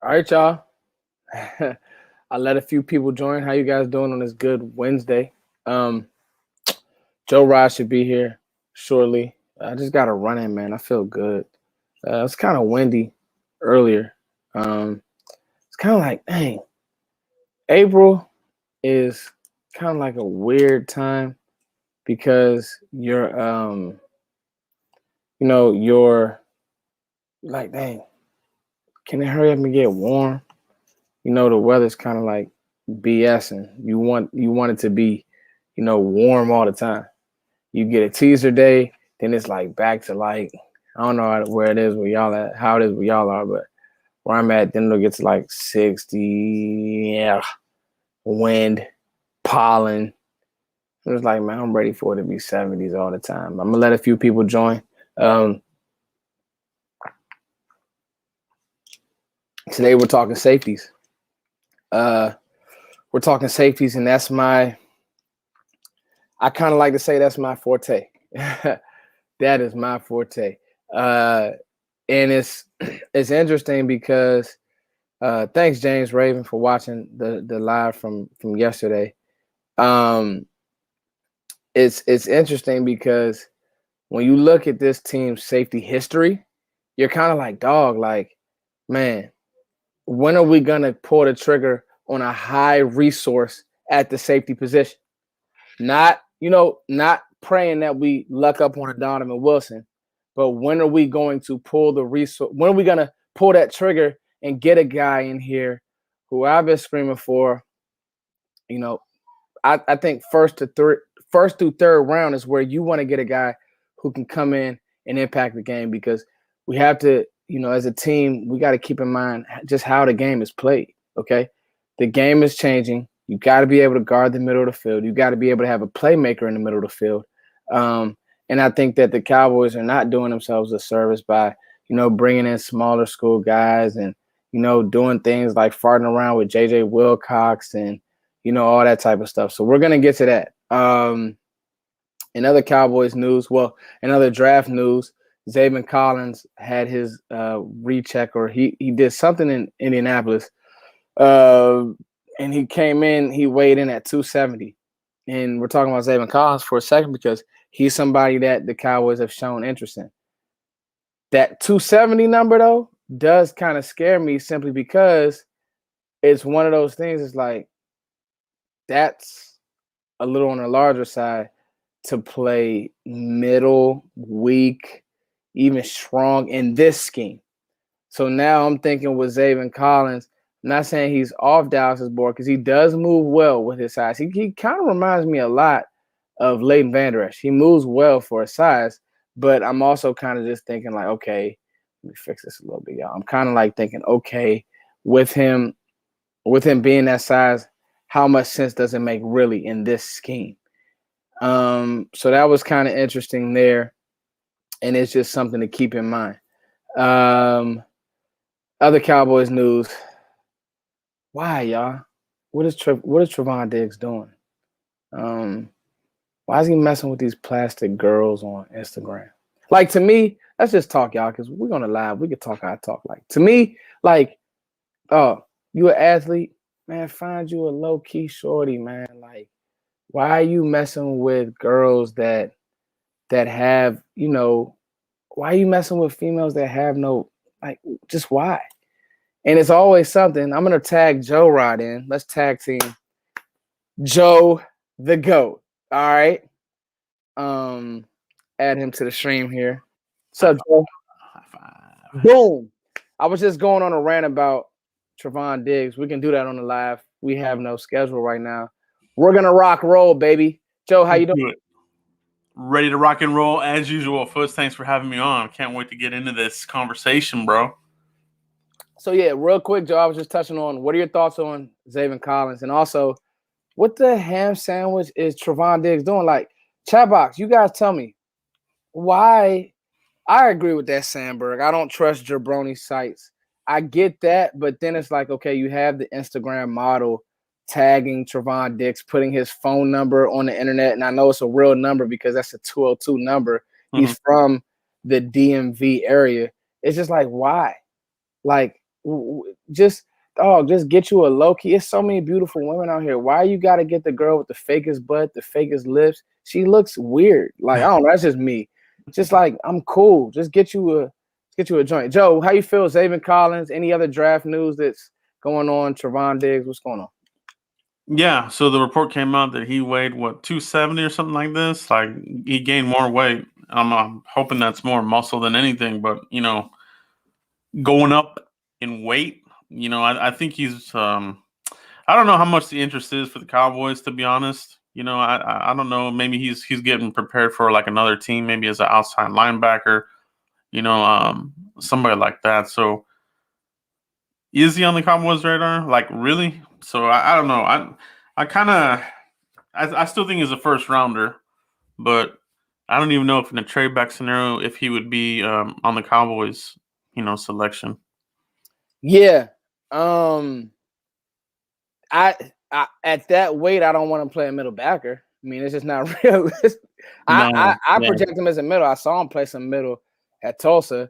All right, y'all. I let a few people join. How you guys doing on this good Wednesday? Um, Joe Rod should be here shortly. I just got to run in, man. I feel good. It's kind of windy earlier. It's kind of like, dang, April is kind of like a weird time because you're like, dang, can it hurry up and get warm? The weather's kind of like BSing. You want it to be, warm all the time. You get a teaser day, then it's like back to like I don't know where it is where y'all at, how it is where y'all are, but where I'm at, then it'll get to like 60, yeah, wind, pollen. It's like, man, I'm ready for it to be 70s all the time. I'm gonna let a few people join. Today we're talking safeties. We're talking safeties, and I kind of like to say that's my forte. That is my forte. And it's interesting because thanks James Raven for watching the live from yesterday. It's interesting because when you look at this team's safety history, you're kind of like, dog, like, man, when are we gonna pull the trigger on a high resource at the safety position? Not praying that we luck up on a Donovan Wilson, but when are we going to pull the resource? When are we going to pull that trigger and get a guy in here who I've been screaming for? I think first through third round is where you want to get a guy who can come in and impact the game, because we have to, as a team, we got to keep in mind just how the game is played. Okay, the game is changing. You got to be able to guard the middle of the field. You got to be able to have a playmaker in the middle of the field. And I think that the Cowboys are not doing themselves a service by, bringing in smaller school guys and, doing things like farting around with J.J. Wilcox and, all that type of stuff. So we're going to get to that. In other Cowboys news, in other draft news, Zaven Collins had his recheck, or he did something in Indianapolis. And he came in, he weighed in at 270. And we're talking about Zaven Collins for a second because he's somebody that the Cowboys have shown interest in. That 270 number, though, does kind of scare me simply because it's one of those things. It's like, that's a little on the larger side to play middle, weak, even strong in this scheme. So now I'm thinking with Zaven Collins, I'm not saying he's off Dallas's board because he does move well with his size. He kind of reminds me a lot of Leighton Vander Esch. He moves well for his size, but I'm also kind of just thinking like, okay, let me fix this a little bit, y'all. I'm kind of like thinking, okay, with him being that size, how much sense does it make really in this scheme? So that was kind of interesting there, and it's just something to keep in mind. Other Cowboys news. Why, y'all? What is Trevon Diggs doing? Why is he messing with these plastic girls on Instagram? Like, to me, let's just talk, y'all, because we're gonna live. We can talk how I talk. Like, to me, like, oh, you an athlete, man, find you a low-key shorty, man. Like, why are you messing with girls that have, why are you messing with females that have no, like, just why? And it's always something. I'm going to tag Joe Rod in. Let's tag team Joe the GOAT. All right. Add him to the stream here. So, Joe. Boom. I was just going on a rant about Trevon Diggs. We can do that on the live. We have no schedule right now. We're going to rock roll, baby. Joe, how you doing? Ready to rock and roll as usual. First, thanks for having me on. Can't wait to get into this conversation, bro. So, yeah, real quick, Joe, I was just touching on, what are your thoughts on Zaven Collins? And also, what the ham sandwich is Trevon Diggs doing? Like, chat box, you guys tell me why. I agree with that, Sandberg. I don't trust jabroni sites. I get that, but then it's like, okay, you have the Instagram model tagging Trevon Diggs, putting his phone number on the internet, and I know it's a real number because that's a 202 number. Mm-hmm. He's from the DMV area. It's just like, why? Like, just get you a low key. It's so many beautiful women out here. Why you got to get the girl with the fakest butt, the fakest lips? She looks weird. Like, I don't know. That's just me. Just like, I'm cool. Just get you a joint. Joe, how you feel? Zaven Collins? Any other draft news that's going on? Trevon Diggs, what's going on? Yeah, so the report came out that he weighed 270 or something like this. Like he gained more weight. I'm hoping that's more muscle than anything, but going up in weight, I think he's. I don't know how much the interest is for the Cowboys, to be honest. I don't know. Maybe he's getting prepared for like another team, maybe as an outside linebacker. Somebody like that. So is he on the Cowboys radar? Like really? So I don't know. I still think he's a first rounder, but I don't even know if in a trade back scenario if he would be on the Cowboys, selection. Yeah. I at that weight, I don't want to play a middle backer. I mean, it's just not realistic. I project him as a middle. I saw him play some middle at Tulsa.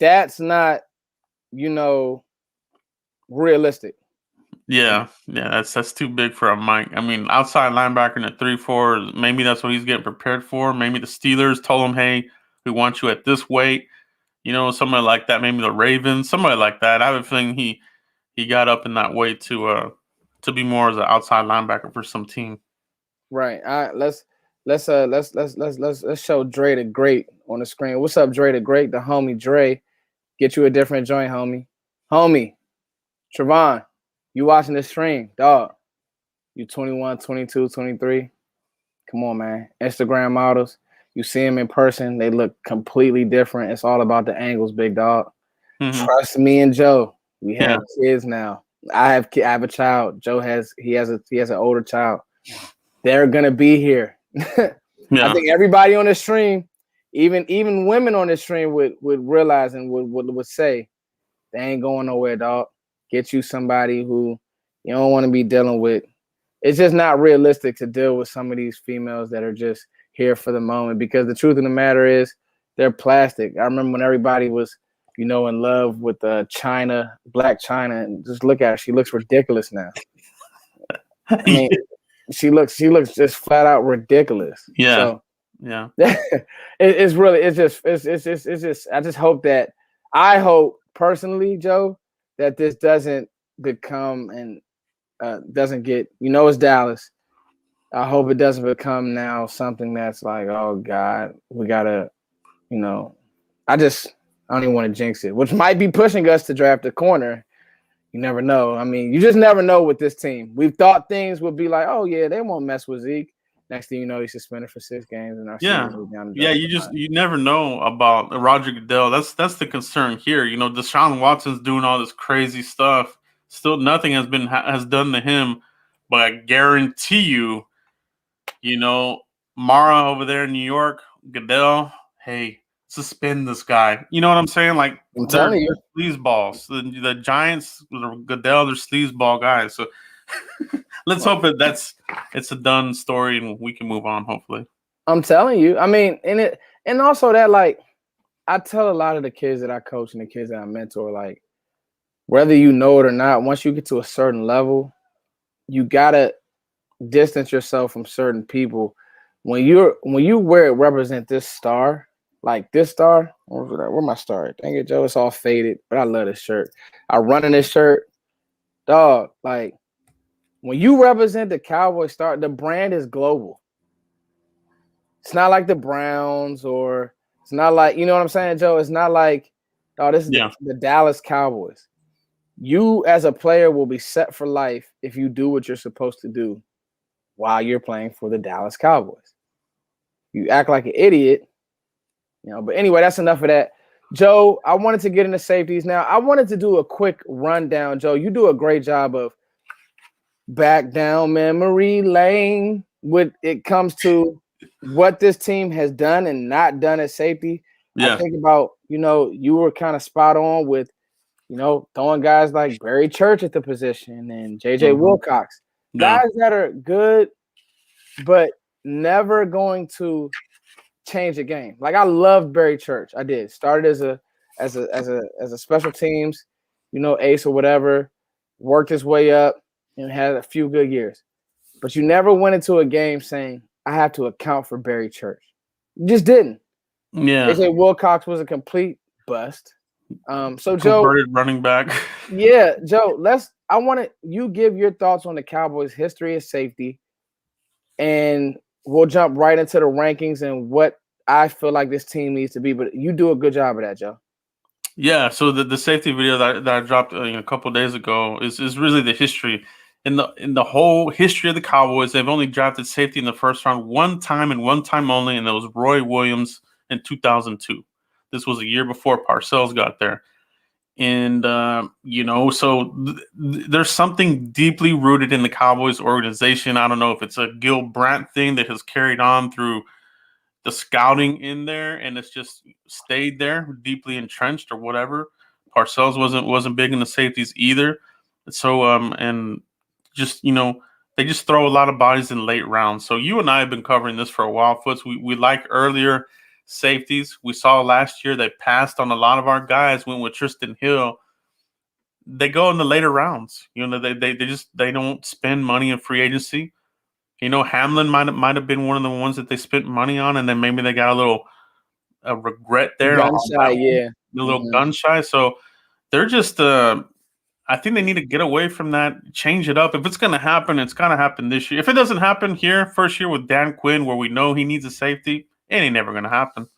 That's not, realistic. Yeah, that's too big for a Mike. I mean, outside linebacker in a 3-4, maybe that's what he's getting prepared for. Maybe the Steelers told him, hey, we want you at this weight. Somebody like that. Maybe the Ravens, somebody like that. I have a feeling he got up in that weight to be more as an outside linebacker for some team. Right. All right. Let's show Dre the Great on the screen. What's up, Dre the Great? The homie Dre. Get you a different joint, homie. Homie, Trevon, you watching this stream, dog. You 21, 22, 23. Come on, man. Instagram models. You see them in person, they look completely different. It's all about the angles, big dog. Mm-hmm. Trust me and Joe. We have kids now. I have a child. Joe has an older child. They're gonna be here. I think everybody on the stream, even women on the stream would realize and would say, they ain't going nowhere, dog. Get you somebody who you don't want to be dealing with. It's just not realistic to deal with some of these females that are just here for the moment, because the truth of the matter is they're plastic. I remember when everybody was, in love with China, Black China, and just look at her. She looks ridiculous now. I mean, she looks just flat out ridiculous. Yeah. So, yeah. I hope personally, Joe, that this doesn't become and doesn't get, it's Dallas. I hope it doesn't become now something that's like, oh God, we gotta, I don't even want to jinx it, which might be pushing us to draft a corner. You never know. I mean, you just never know with this team. We've thought things would be like, oh yeah, they won't mess with Zeke. Next thing you know, he's suspended for 6 games, and you never know about Roger Goodell. That's the concern here. Deshaun Watson's doing all this crazy stuff. Still, nothing has done to him, but I guarantee you, Mara over there in New York, Goodell, hey, suspend this guy. You know what I'm saying? Like, I'm telling you, sleazeballs. The Giants, Goodell, they're sleazeball guys. So let's hope it's a done story and we can move on. Hopefully, I'm telling you. I mean, and also that, like, I tell a lot of the kids that I coach and the kids that I mentor, like, whether you know it or not, once you get to a certain level, you gotta distance yourself from certain people. When you represent this star, like this star, where my star? Dang it, Joe, it's all faded, but I love this shirt. I run in this shirt, dog. Like, when you represent the Cowboy star, the brand is global. It's not like the Browns, or it's not like, you know what I'm saying, Joe? It's not like, oh, this is the Dallas Cowboys. You as a player will be set for life if you do what you're supposed to do while you're playing for the Dallas Cowboys. You act like an idiot, but anyway, that's enough of that. Joe, I wanted to get into safeties now. I wanted to do a quick rundown. Joe, you do a great job of back down memory lane when it comes to what this team has done and not done at safety. I think about, you were kind of spot on with, throwing guys like Barry Church at the position and J.J. Wilcox. Guys that are good, but never going to change the game. Like, I loved Barry Church. I did. Started as a special teams. ace or whatever, worked his way up and had a few good years. But you never went into a game saying, I have to account for Barry Church. You just didn't. Yeah. They said Wilcox was a complete bust. So Joe, converted running back. yeah, Joe, I want you give your thoughts on the Cowboys' history of safety, and we'll jump right into the rankings and what I feel like this team needs to be. But you do a good job of that, Joe. Yeah, so the safety video that I dropped a couple of days ago is really the history. In the whole history of the Cowboys, they've only drafted safety in the first round one time and one time only, and that was Roy Williams in 2002. This was a year before Parcells got there. And, so there's something deeply rooted in the Cowboys organization. I don't know if it's a Gil Brandt thing that has carried on through the scouting in there, and it's just stayed there, deeply entrenched or whatever. Parcells wasn't big in the safeties either. So, and just, they just throw a lot of bodies in late rounds. So you and I have been covering this for a while, Foots. We like earlier safeties. We saw last year they passed on a lot of our guys, went with Tristan Hill. They go in the later rounds. They don't spend money in free agency. Hamlin might have been one of the ones that they spent money on, and then maybe they got a little regret there. Gun shy, yeah. A little gun shy. So they're just I think they need to get away from that, change it up. If it's going to happen, it's going to happen this year. If it doesn't happen here, first year with Dan Quinn, where we know he needs a safety, it ain't never going to happen.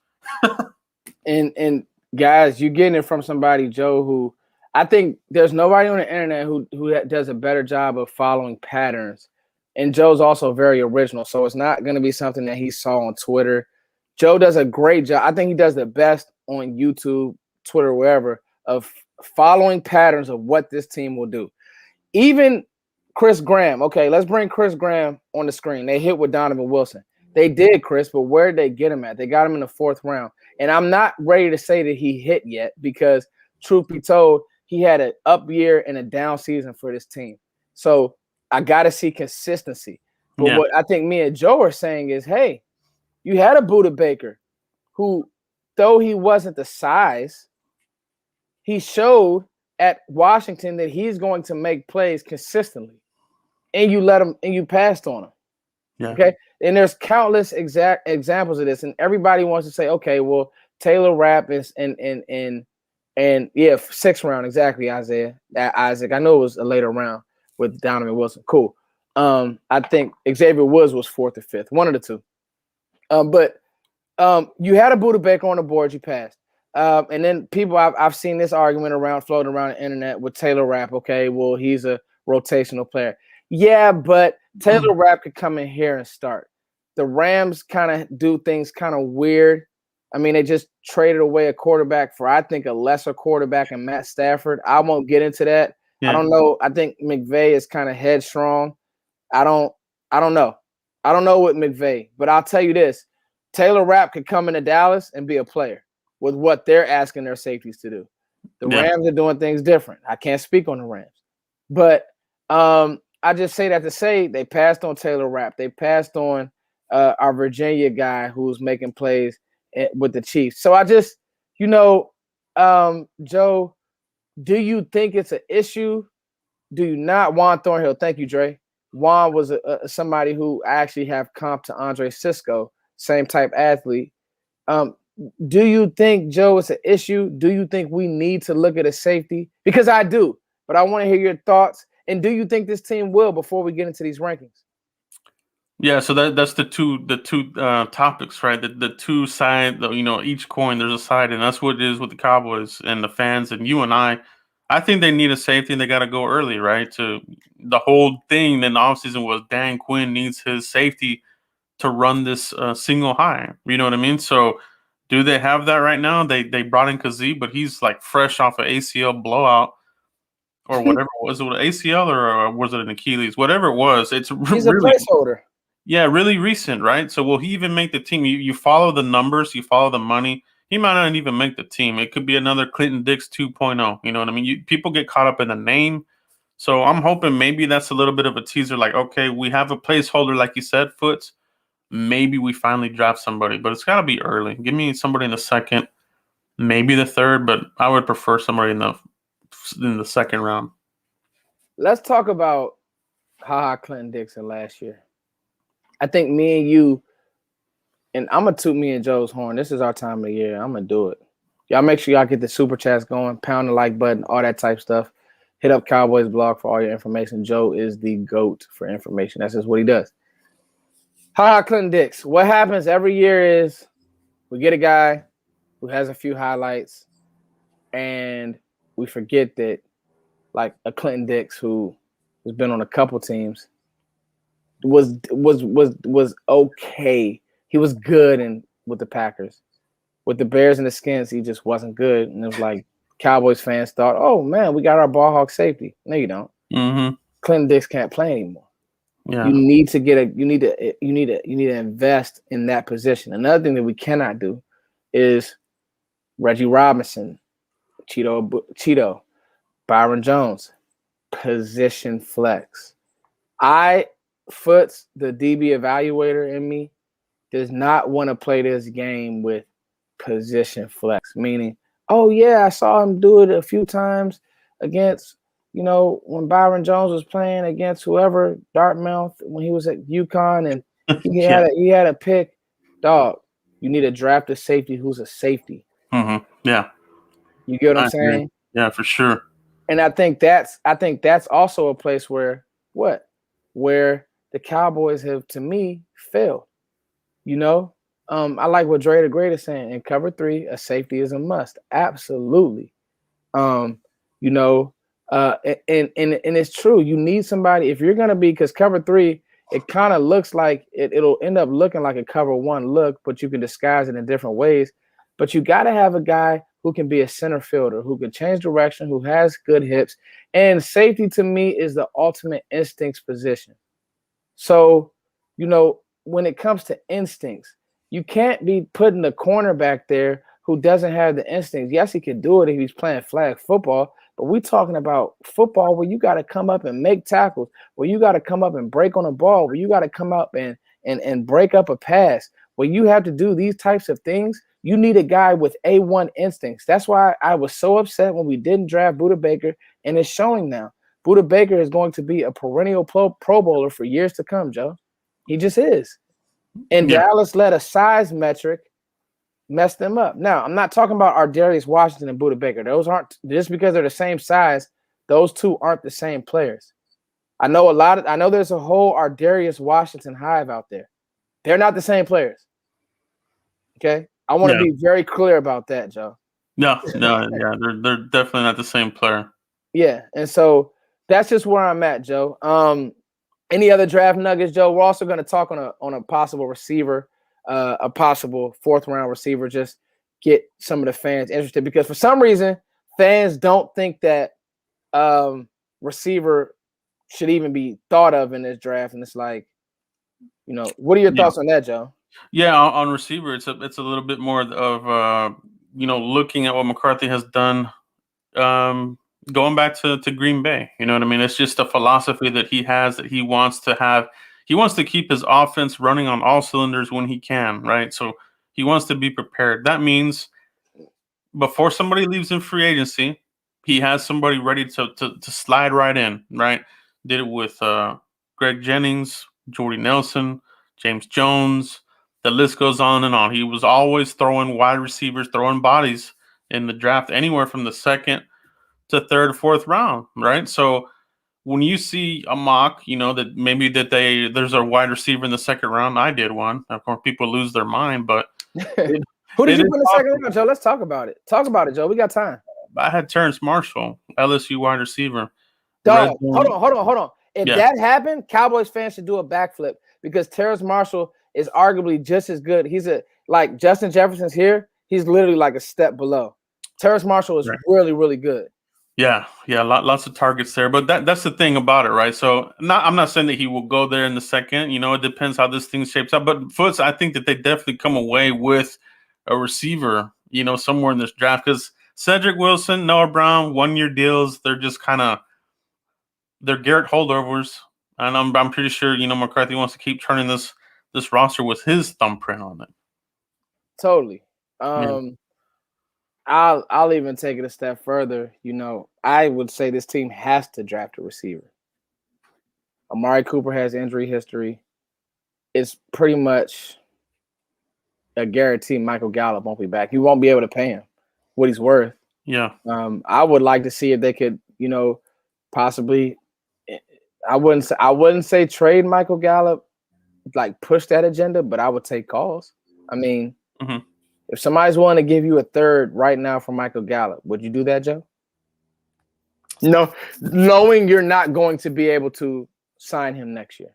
and guys, you're getting it from somebody, Joe, who I think there's nobody on the internet who does a better job of following patterns. And Joe's also very original, so it's not going to be something that he saw on Twitter. Joe does a great job. I think he does the best on YouTube, Twitter, wherever, of following patterns of what this team will do. Even Chris Graham. Okay, let's bring Chris Graham on the screen. They hit with Donovan Wilson. They did, Chris, but where did they get him at? They got him in the 4th round. And I'm not ready to say that he hit yet because, truth be told, he had an up year and a down season for this team. So I got to see consistency. But what I think me and Joe are saying is, hey, you had a Buda Baker who, though he wasn't the size, he showed at Washington that he's going to make plays consistently. And you let him, and you passed on him. Yeah. Okay. And there's countless examples of this. And everybody wants to say, okay, well, Taylor Rapp is and 6th round, exactly, Isaac. I know it was a later round with Donovan Wilson. Cool. I think Xavier Woods was 4th or 5th, one of the two. But you had a Buda Baker on the board, you passed. And then people, I've seen this argument floating around the internet with Taylor Rapp. Okay, well, he's a rotational player. Yeah, but Taylor Rapp could come in here and start. The Rams kind of do things kind of weird. I mean, they just traded away a quarterback for, I think, a lesser quarterback in Matt Stafford. I won't get into that. Yeah. I don't know. I think McVay is kind of headstrong. I don't know. I don't know with McVay, but I'll tell you this. Taylor Rapp could come into Dallas and be a player with what they're asking their safeties to do. The Rams are doing things different. I can't speak on the Rams. But I just say that to say they passed on Taylor Rapp. They passed on our Virginia guy who's making plays with the Chiefs. So I just, Joe, do you think it's an issue? Do you not? Juan Thornhill, thank you, Dre. Juan was somebody who I actually have comp to Andre Sisco, same type athlete. Do you think, Joe, it's an issue? Do you think we need to look at a safety? Because I do, but I want to hear your thoughts. And do you think this team will before we get into these rankings? Yeah, so that's the two topics, right? The two sides, each coin, there's a side, and that's what it is with the Cowboys and the fans and you and I. I think they need a safety and they got to go early, right? To the whole thing in the offseason was Dan Quinn needs his safety to run this single high. You know what I mean? So do they have that right now? They brought in Kazee, but he's like fresh off an ACL blowout or whatever. Was it an ACL or was it an Achilles? Whatever it was, he's really, a placeholder. Yeah, really recent, right? So will he even make the team? You follow the numbers, you follow the money. He might not even make the team. It could be another Clinton Dix 2.0. You know what I mean? People get caught up in the name. So I'm hoping maybe that's a little bit of a teaser. Like, okay, we have a placeholder, like you said, Foots. Maybe we finally draft somebody, but it's got to be early. Give me somebody in the 2nd, maybe the 3rd, but I would prefer somebody in the in the second round. Let's talk about Clinton Dixon last year. I think me and you, and I'm going to toot me and Joe's horn. This is our time of the year. I'm going to do it. Y'all make sure y'all get the super chats going, pound the like button, all that type stuff. Hit up Cowboys blog for all your information. Joe is the GOAT for information. That's just what he does. Clinton Dix. What happens every year is we get a guy who has a few highlights, and we forget that, like a Clinton Dix who has been on a couple teams, was okay. He was good with the Packers. With the Bears and the Skins, he just wasn't good. And it was like Cowboys fans thought, oh, man, we got our ball hawk safety. No, you don't. Mm-hmm. Clinton Dix can't play anymore. Yeah. You need to invest in that position. Another thing that we cannot do is Reggie Robinson, Cheeto, Byron Jones, position flex. Foots, the DB evaluator in me, does not want to play this game with position flex, meaning, oh yeah, I saw him do it a few times against, when Byron Jones was playing against whoever, Dartmouth, when he was at UConn, and he had a pick. Dog, you need to draft a safety who's a safety. Mm-hmm. Yeah, you get what I'm saying? Agree. Yeah, for sure. And I think that's also a place where the Cowboys have, to me, failed. I like what Dre the Great is saying. In cover 3, a safety is a must. Absolutely. And it's true. You need somebody if you're gonna be, because cover 3, it kind of looks like it'll end up looking like a cover 1 look, but you can disguise it in different ways. But you got to have a guy who can be a center fielder, who can change direction, who has good hips. And safety to me is the ultimate instincts position. So, when it comes to instincts, you can't be putting the cornerback there who doesn't have the instincts. Yes, he can do it if he's playing flag football, but we're talking about football where you got to come up and make tackles, where you got to come up and break on a ball, where you got to come up and break up a pass, where you have to do these types of things. You need a guy with A1 instincts. That's why I was so upset when we didn't draft Budda Baker, and it's showing now. Budda Baker is going to be a perennial Pro Bowler for years to come, Joe. He just is. And Dallas let a size metric mess them up. Now, I'm not talking about Ardarius Washington and Budda Baker. Those aren't, just because they're the same size, those two aren't the same players. I know there's a whole Ardarius Washington hive out there. They're not the same players. Okay? I want to be very clear about that, Joe. No, they're definitely not the same player. Yeah, and so that's just where I'm at, Joe. Any other draft nuggets, Joe? We're also going to talk on a possible receiver, a possible 4th round receiver. Just get some of the fans interested, because for some reason fans don't think that receiver should even be thought of in this draft. And it's like, what are your thoughts on that, Joe? Yeah, on receiver, it's a little bit more of looking at what McCarthy has done. Going back to Green Bay, you know what I mean? It's just a philosophy that he has, that he wants to have. He wants to keep his offense running on all cylinders when he can, right? So he wants to be prepared. That means before somebody leaves in free agency, he has somebody ready to slide right in, right? Did it with Greg Jennings, Jordy Nelson, James Jones. The list goes on and on. He was always throwing wide receivers, throwing bodies in the draft, anywhere from the 2nd to 3rd, 4th round, right? So when you see a mock, that maybe there's a wide receiver in the 2nd round. I did one. Of course, people lose their mind, but who did you put in the 2nd round, Joe? Let's talk about it. Talk about it, Joe. We got time. I had Terrence Marshall, LSU wide receiver. Dog, hold on. If that happened, Cowboys fans should do a backflip, because Terrence Marshall is arguably just as good. He's like Justin Jefferson's here. He's literally like a step below. Terrence Marshall is really, really good. Yeah, lots of targets there, but that's the thing about it, right? So I'm not saying that he will go there in the 2nd. It depends how this thing shapes up. But Foots, I think that they definitely come away with a receiver, somewhere in this draft, because Cedric Wilson, Noah Brown, 1-year deals. They're just they're Garrett holdovers, and I'm pretty sure McCarthy wants to keep turning this roster with his thumbprint on it. Totally. I'll even take it a step further. I would say this team has to draft a receiver. Amari Cooper has injury history. It's pretty much a guarantee Michael Gallup won't be back. You won't be able to pay him what he's worth. Yeah. I would like to see if they could, possibly. I wouldn't say trade Michael Gallup, like push that agenda, but I would take calls. I mean, if somebody's willing to give you a third right now for Michael Gallup, would you do that, Joe? No, knowing you're not going to be able to sign him next year.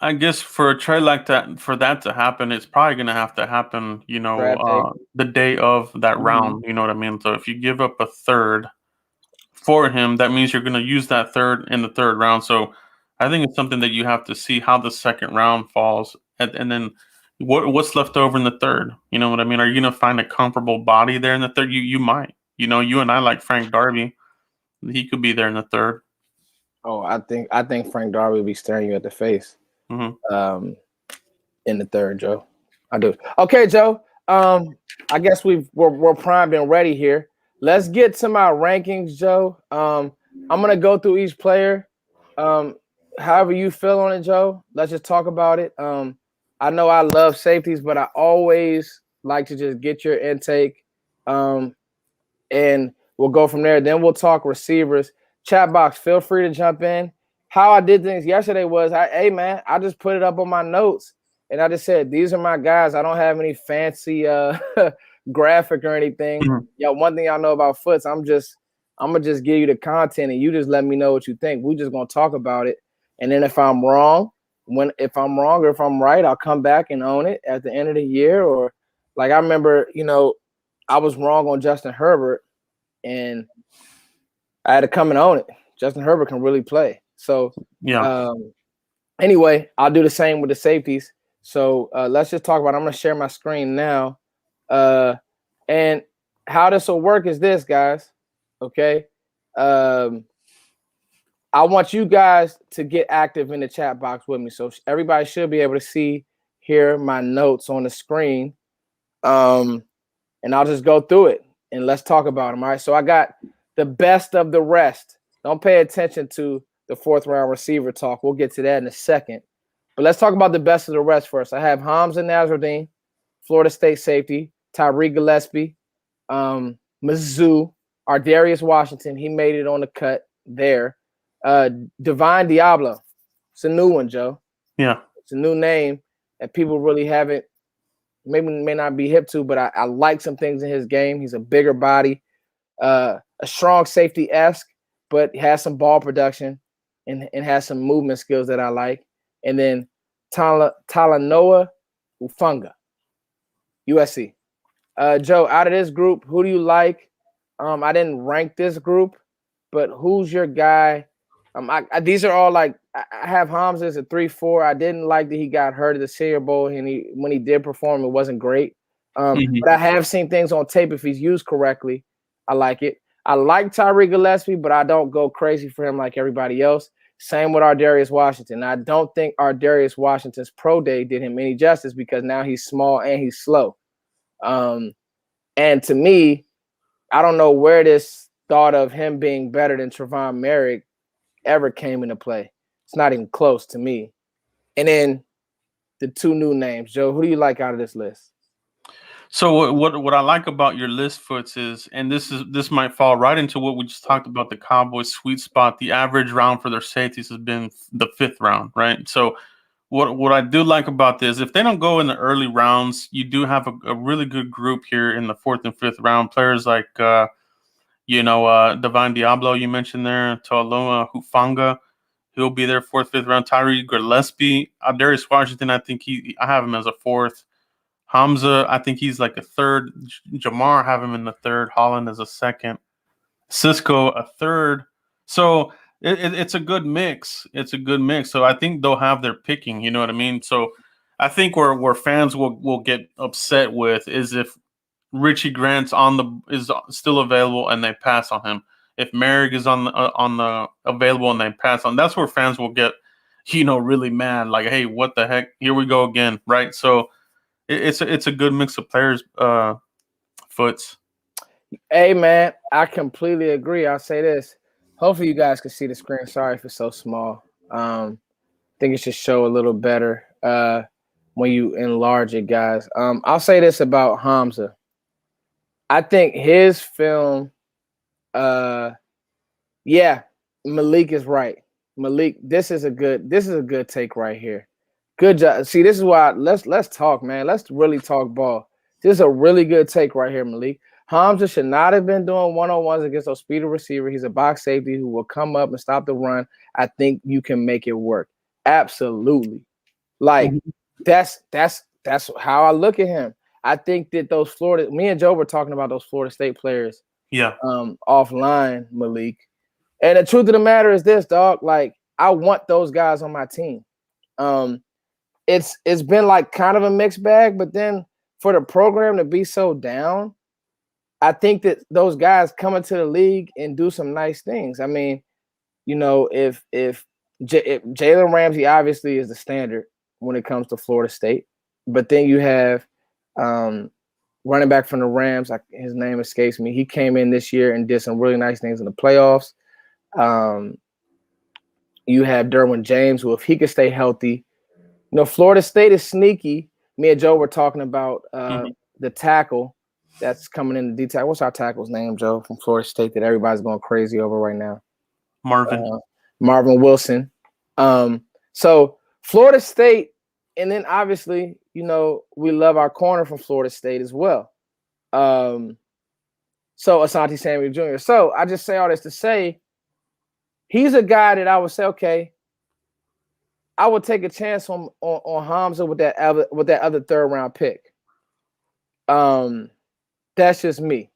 I guess for a trade like that, for that to happen, it's probably going to have to happen, the day of that round. You know what I mean? So if you give up a third for him, that means you're going to use that third in the third round. So I think it's something that you have to see how the second round falls, and then what's left over in the third. You know what I mean? Are you going to find a comparable body there in the third? You might. You and I like Frank Darby. He could be there in the third. Oh, I think Frank Darby will be staring you at the face. In the third, Joe. I do. Okay, Joe. I guess we're primed and ready here. Let's get to my rankings, Joe. I'm gonna go through each player. However you feel on it, Joe. Let's just talk about it. I know I love safeties, but I always like to just get your intake. And we'll go from there. Then we'll talk receivers. Chat box, feel free to jump in. How I did things yesterday was, I just put it up on my notes, and I just said, these are my guys. I don't have any fancy graphic or anything. One thing I know about Foots, I'm gonna just give you the content, and you just let me know what you think. We're just gonna talk about it, and then if I'm wrong or if I'm right, I'll come back and own it at the end of the year. Or like I remember, I was wrong on Justin Herbert, and I had to come and own it. Justin Herbert can really play. So anyway, I'll do the same with the safeties. So let's just talk about it. I'm going to share my screen now. And how this will work is this, guys. Okay. I want you guys to get active in the chat box with me. So everybody should be able to hear my notes on the screen. And I'll just go through it and let's talk about them. All right. So I got the best of the rest. Don't pay attention to the fourth round receiver talk. We'll get to that in a second. But let's talk about the best of the rest first. I have Hamza Nasruddin, Florida State safety, Tyree Gillespie, Mizzou, Ardarius Washington. He made it on the cut there. Divine Diablo. It's a new one, Joe. Yeah. It's a new name that people really haven't, may not be hip to, but I like some things in his game. He's a bigger body, a strong safety-esque, but has some ball production and has some movement skills that I like. And then Talanoa Ufunga, USC. Joe, out of this group, who do you like? I didn't rank this group, but who's your guy? These are all like, I have Hamza as a 3-4. I didn't like that he got hurt at the Senior Bowl, and when he did perform, it wasn't great. But I have seen things on tape. If he's used correctly, I like it. I like Tyree Gillespie, but I don't go crazy for him like everybody else. Same with Ardarius Washington. I don't think Ardarius Washington's pro day did him any justice because now he's small and he's slow. And to me, I don't know where this thought of him being better than Trevon Merrick ever came into play. It's not even close to me. And then the two new names. Joe, who do you like out of this list? So what I like about your list, Foots, is, and this might fall right into what we just talked about, the Cowboys' sweet spot. The average round for their safeties has been the 5th round, right? So what I do like about this, if they don't go in the early rounds, you do have a really good group here in the 4th and 5th round. Players like Divine Diablo, you mentioned there, Talanoa Hufanga, he'll be there 4th, 5th round. Tyree Gillespie, Darius Washington, I think I have him as a 4th. Hamza, I think he's like a 3rd. Jamar, have him in the 3rd. Holland as a 2nd. Cisco, a 3rd. So it's a good mix. It's a good mix. So I think they'll have their picking. You know what I mean? So I think where fans will get upset with is if Richie Grant's is still available and they pass on him. If Merrick is on the available and they pass on, that's where fans will get really mad. Like, hey, what the heck? Here we go again, right? So. It's a good mix of players, Foots. Hey man, I completely agree. I'll say this. Hopefully you guys can see the screen. Sorry if it's so small. I think it should show a little better when you enlarge it, guys. I'll say this about Hamza. I think his film, uh, yeah, Malik is right. Malik, this is a good take right here. Good job. See, this is why let's talk, man. Let's really talk ball. This is a really good take right here, Malik. Hamza should not have been doing one-on-ones against those speedy receiver. He's a box safety who will come up and stop the run. I think you can make it work. Absolutely. Like Mhm. that's how I look at him. I think that those Florida, me and Joe were talking about those Florida State players Yeah. offline, Malik. And the truth of the matter is this, dog. Like I want those guys on my team. Um, it's been like kind of a mixed bag, but then for the program to be so down, I think that those guys come into the league and do some nice things. I mean, if Jalen Ramsey obviously is the standard when it comes to Florida State, but then you have running back from the Rams, his name escapes me. He came in this year and did some really nice things in the playoffs. Um, you have Derwin James, who if he could stay healthy, Florida State is sneaky. Me and Joe were talking about Mhm. the tackle that's coming in the detail. What's our tackle's name, Joe, from Florida State that everybody's going crazy over right now? Marvin. Marvin Wilson. So Florida State, and then obviously, we love our corner from Florida State as well. So Asante Samuel Jr. So I just say all this to say he's a guy that I would say, okay, I would take a chance on Hamza with that other third round pick. That's just me.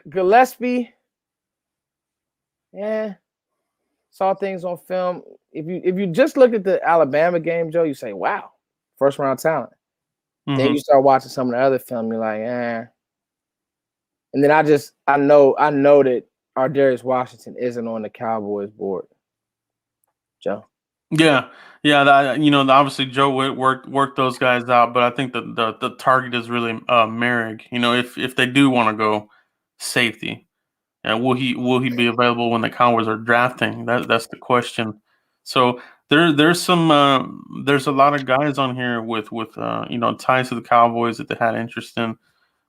Gillespie, yeah, saw things on film. If you just look at the Alabama game, Joe, you say, wow, first round talent. Then Mhm. you start watching some of the other film, you're like, eh. And then I know that Ardarius Washington isn't on the Cowboys board, Joe. Yeah, yeah. Obviously Joe worked those guys out, but I think the target is really Merrick. If they do want to go safety, and will he be available when the Cowboys are drafting? That's the question. So there's a lot of guys on here with ties to the Cowboys that they had interest in,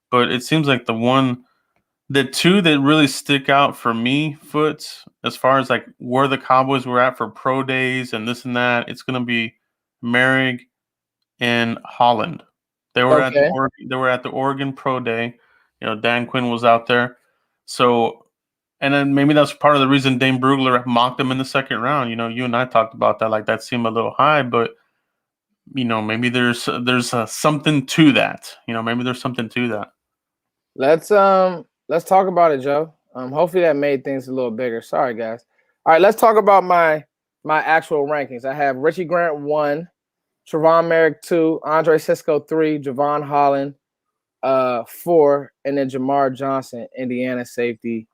but it seems like the two that really stick out for me, Foots, as far as like where the Cowboys were at for pro days and this and that, it's gonna be Merrick and Holland. Okay. They were at the Oregon Pro Day. Dan Quinn was out there. So and then maybe that's part of the reason Dane Brugler mocked him in the second round. You and I talked about that. Like that seemed a little high, but maybe there's something to that. Maybe there's something to that. Let's talk about it, Joe. Hopefully that made things a little bigger. Sorry, guys. All right, let's talk about my actual rankings. I have Richie Grant 1, Trevon Merrick 2, Andre Cisco 3, Javon Holland 4, and then Jamar Johnson, Indiana safety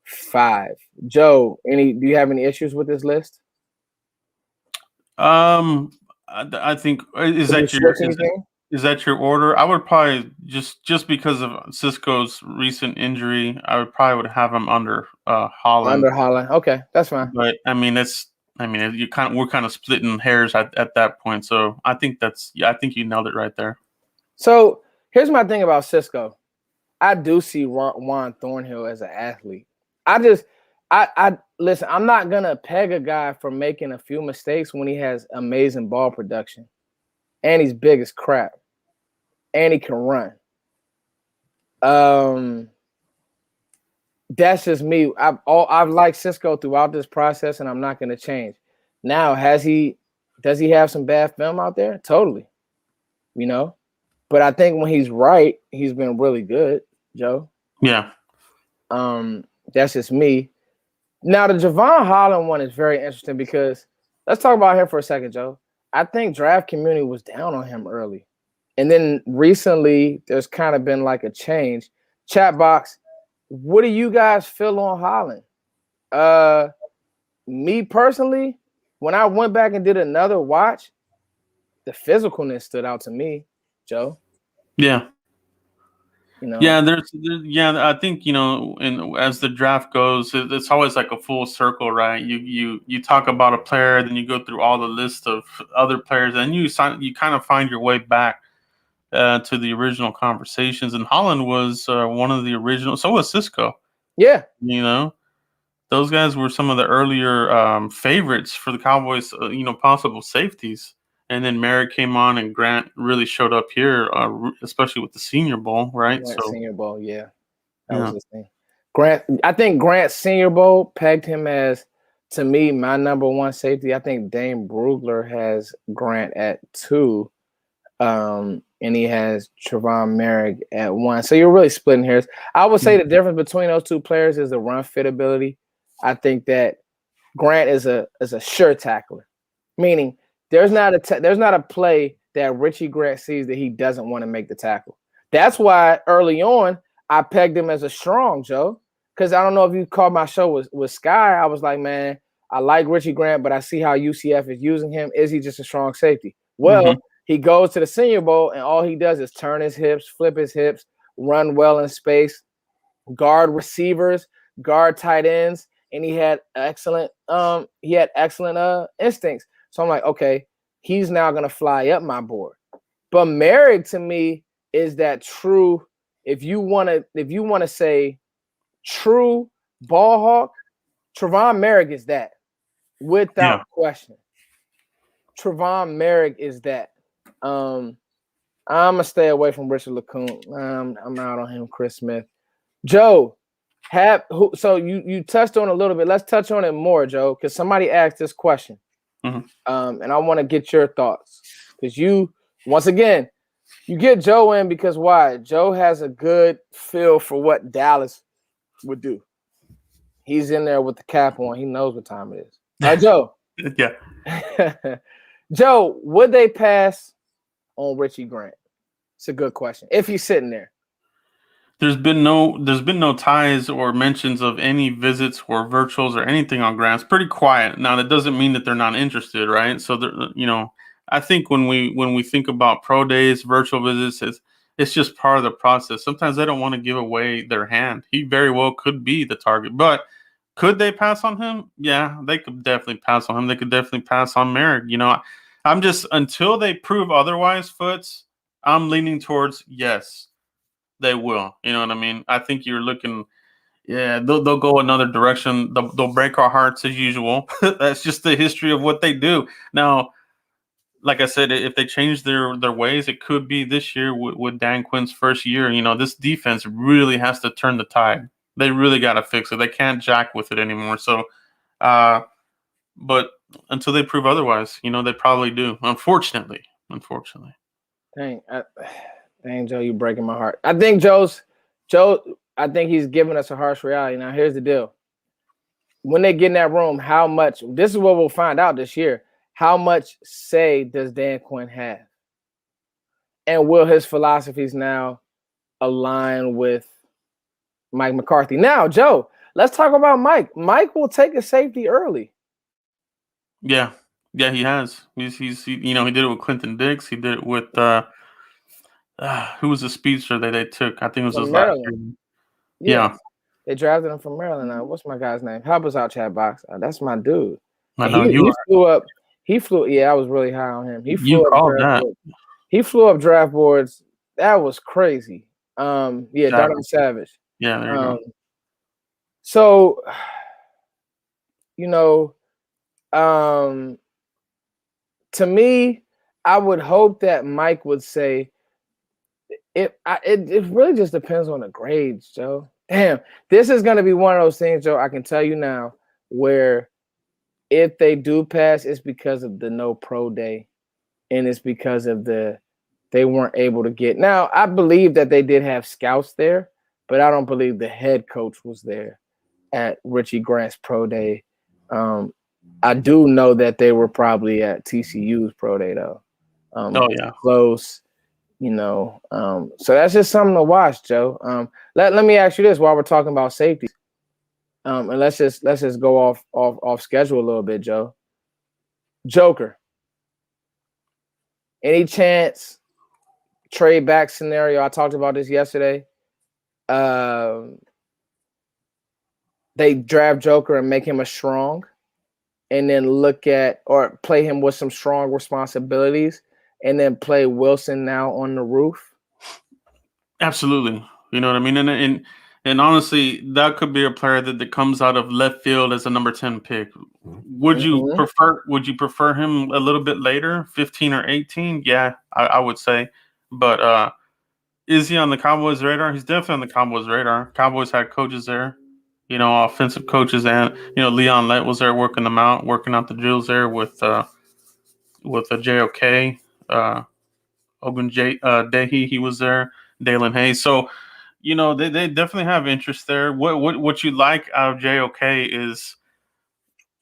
5. Joe, do you have any issues with this list? I think is Would you that your switch anything? is that your order? I would probably just because of Cisco's recent injury, I would have him under Holland. Under Holland. Okay, that's fine. But we're kind of splitting hairs at that point. So I think you nailed it right there. So here's my thing about Cisco. I do see Juan Thornhill as an athlete. I listen. I'm not gonna peg a guy for making a few mistakes when he has amazing ball production, and he's big as crap, and he can run. That's just me. I've liked Cisco throughout this process, and I'm not gonna change. Now, does he have some bad film out there? Totally, But I think when he's right, he's been really good, Joe. Yeah. That's just me. Now the Javon Holland one is very interesting because let's talk about him for a second, Joe. I think draft community was down on him early. And then recently there's kind of been like a change. Chat box, what do you guys feel on Holland? Me personally, when I went back and did another watch, the physicalness stood out to me, Joe. Yeah. Yeah, I think and as the draft goes, it's always like a full circle, right? You talk about a player, then you go through all the list of other players, and you kind of find your way back to the original conversations. And Holland was one of the original. So was Cisco. Yeah. Those guys were some of the earlier favorites for the Cowboys. Possible safeties. And then Merrick came on, and Grant really showed up here, especially with the Senior Bowl, right? Senior Bowl, yeah, that Yeah. was his thing. Grant, I think Grant's Senior Bowl pegged him as, to me, my number one safety. I think Dane Brugler has Grant at 2, and he has Trevon Merrick at 1. So you're really splitting hairs. I would say the difference between those two players is the run fit ability. I think that Grant is a sure tackler, meaning there's not a play that Richie Grant sees that he doesn't want to make the tackle. That's why early on I pegged him as a strong, Joe. Because I don't know if you caught my show with Sky. I was like, man, I like Richie Grant, but I see how UCF is using him. Is he just a strong safety? Well, he goes to the Senior Bowl, and all he does is turn his hips, flip his hips, run well in space, guard receivers, guard tight ends, and he had excellent instincts. So I'm like, okay, he's now going to fly up my board. But Merrick, to me, is that true. If you want to say true ball hawk, Trevon Merrick is that without question. Trevon Merrick is that. I'm gonna stay away from Richard LeCounte. I'm out on him. Chris Smith, Joe. So you touched on it a little bit. Let's touch on it more, Joe, because somebody asked this question. And I want to get your thoughts, because once again, you get Joe in because why? Joe has a good feel for what Dallas would do. He's in there with the cap on. He knows what time it is. All right, Joe. Yeah. Joe, would they pass on Richie Grant? It's a good question. If he's sitting there. There's been no ties or mentions of any visits or virtuals or anything on Grant. It's pretty quiet. Now that doesn't mean that they're not interested, right? So I think when we think about pro days, virtual visits, it's just part of the process. Sometimes they don't want to give away their hand. He very well could be the target, but could they pass on him? Yeah, they could definitely pass on him. They could definitely pass on Merrick. I'm just, until they prove otherwise, Foots, I'm leaning towards yes. They will. You know what I mean? I think you're looking, they'll go another direction. They'll break our hearts as usual. That's just the history of what they do. Now, like I said, if they change their ways, it could be this year with Dan Quinn's first year. This defense really has to turn the tide. They really got to fix it. They can't jack with it anymore. So, but until they prove otherwise, they probably do. Unfortunately. Dang, Joe, you're breaking my heart. I think I think he's giving us a harsh reality. Now, here's the deal. When they get in that room, this is what we'll find out this year. How much say does Dan Quinn have? And will his philosophies now align with Mike McCarthy? Now, Joe, let's talk about Mike. Mike will take a safety early. Yeah, he has. He did it with Clinton Diggs. He did it with who was the speedster that they took? I think it was his last year. Yeah. They drafted him from Maryland. What's my guy's name? Help us out, chat box. That's my dude. I know he flew. Yeah, I was really high on him. He flew up draft boards. That was crazy. Darnell Savage. Yeah, there you go. So, to me, I would hope that Mike would say, it really just depends on the grades, Joe. Damn, this is going to be one of those things, Joe, I can tell you now, where if they do pass, it's because of the no pro day, and it's because of they weren't able to get. Now, I believe that they did have scouts there, but I don't believe the head coach was there at Richie Grant's pro day. I do know that they were probably at TCU's pro day, though. Close. So that's just something to watch, Joe. Let me ask you this while we're talking about safety, and let's just go off schedule a little bit, Joe. Joker, any chance trade back scenario? I talked about this yesterday. they draft Joker and make him a strong, and then look at or play him with some strong responsibilities, and then play Wilson now on the roof? Absolutely. You know what I mean? And honestly, that could be a player that comes out of left field as a number 10 pick. Would you prefer him a little bit later, 15 or 18? Yeah, I would say. But is he on the Cowboys radar? He's definitely on the Cowboys radar. Cowboys had coaches there, offensive coaches, and Leon Lett was there working them out, working out the drills there with a JOK, Ogun Dehi. He was there, Dalen Hayes. So they definitely have interest there. What you like out of JOK is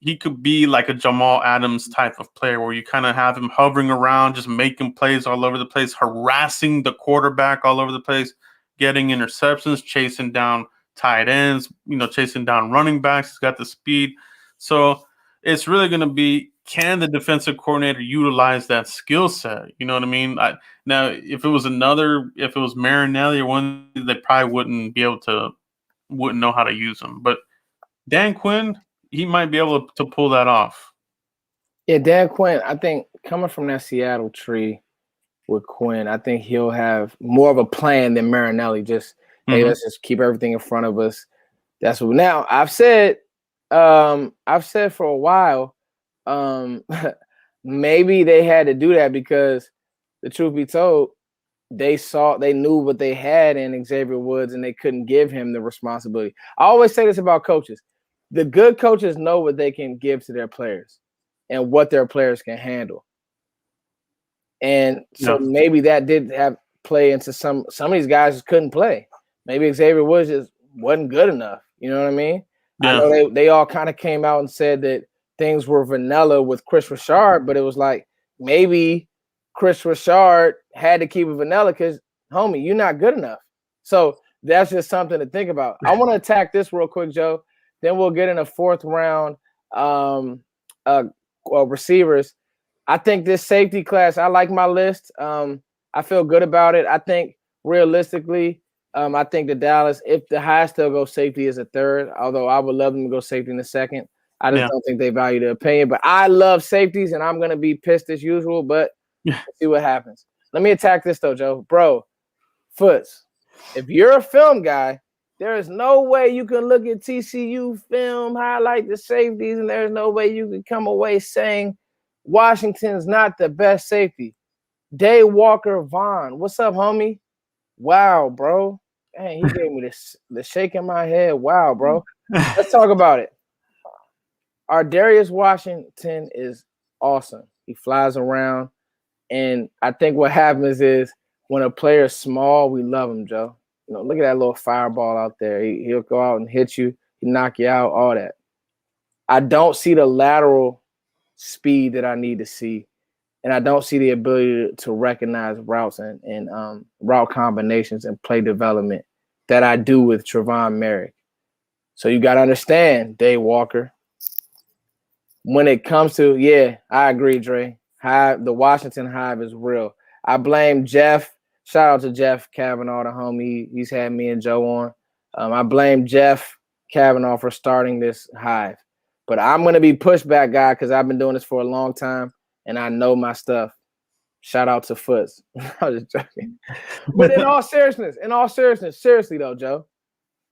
he could be like a Jamal Adams type of player where you kind of have him hovering around, just making plays all over the place, harassing the quarterback all over the place, getting interceptions, chasing down tight ends, chasing down running backs. He's got the speed. So it's really going to be, can the defensive coordinator utilize that skill set? You know what I mean? Now, if it was Marinelli or one, they probably wouldn't know how to use him. But Dan Quinn, he might be able to pull that off. Yeah, Dan Quinn, I think coming from that Seattle tree with Quinn, I think he'll have more of a plan than Marinelli. Just, hey, let's just keep everything in front of us. That's what. Now, I've said for a while, maybe they had to do that because the truth be told, they knew what they had in Xavier Woods and they couldn't give him the responsibility. I always say this about coaches. The good coaches know what they can give to their players and what their players can handle. And so maybe that did have play into some of these guys just couldn't play. Maybe Xavier Woods just wasn't good enough. You know what I mean? Yeah. I know they all kind of came out and said that things were vanilla with Chris Richard, but it was like maybe Chris Richard had to keep it vanilla because, homie, you're not good enough. So that's just something to think about. I want to attack this real quick, Joe. Then we'll get in a fourth round receivers. I think this safety class, I like my list. I feel good about it. I think realistically, I think the Dallas, if the highest they'll go safety is a third, although I would love them to go safety in the second. I just don't think they value the opinion. But I love safeties, and I'm going to be pissed as usual, but let's see what happens. Let me attack this, though, Joe. Bro, Foots, if you're a film guy, there is no way you can look at TCU film, highlight the safeties, and there's no way you can come away saying Washington's not the best safety. Day Walker Vaughn, what's up, homie? Wow, bro. Dang, he gave me the shake in my head. Wow, bro. Let's talk about it. Our Darius Washington is awesome. He flies around, and I think what happens is when a player is small, we love him, Joe. Look at that little fireball out there. He'll go out and hit you, he'll knock you out, all that. I don't see the lateral speed that I need to see, and I don't see the ability to recognize routes and route combinations and play development that I do with Trevon Merrick. So you got to understand, Dave Walker, when it comes to, I agree, Dre. The Washington Hive is real. I blame Jeff. Shout out to Jeff Cavanaugh, the homie. He's had me and Joe on. I blame Jeff Cavanaugh for starting this hive. But I'm going to be pushback guy because I've been doing this for a long time, and I know my stuff. Shout out to Foots. I was just joking. But in all seriousness, seriously though, Joe,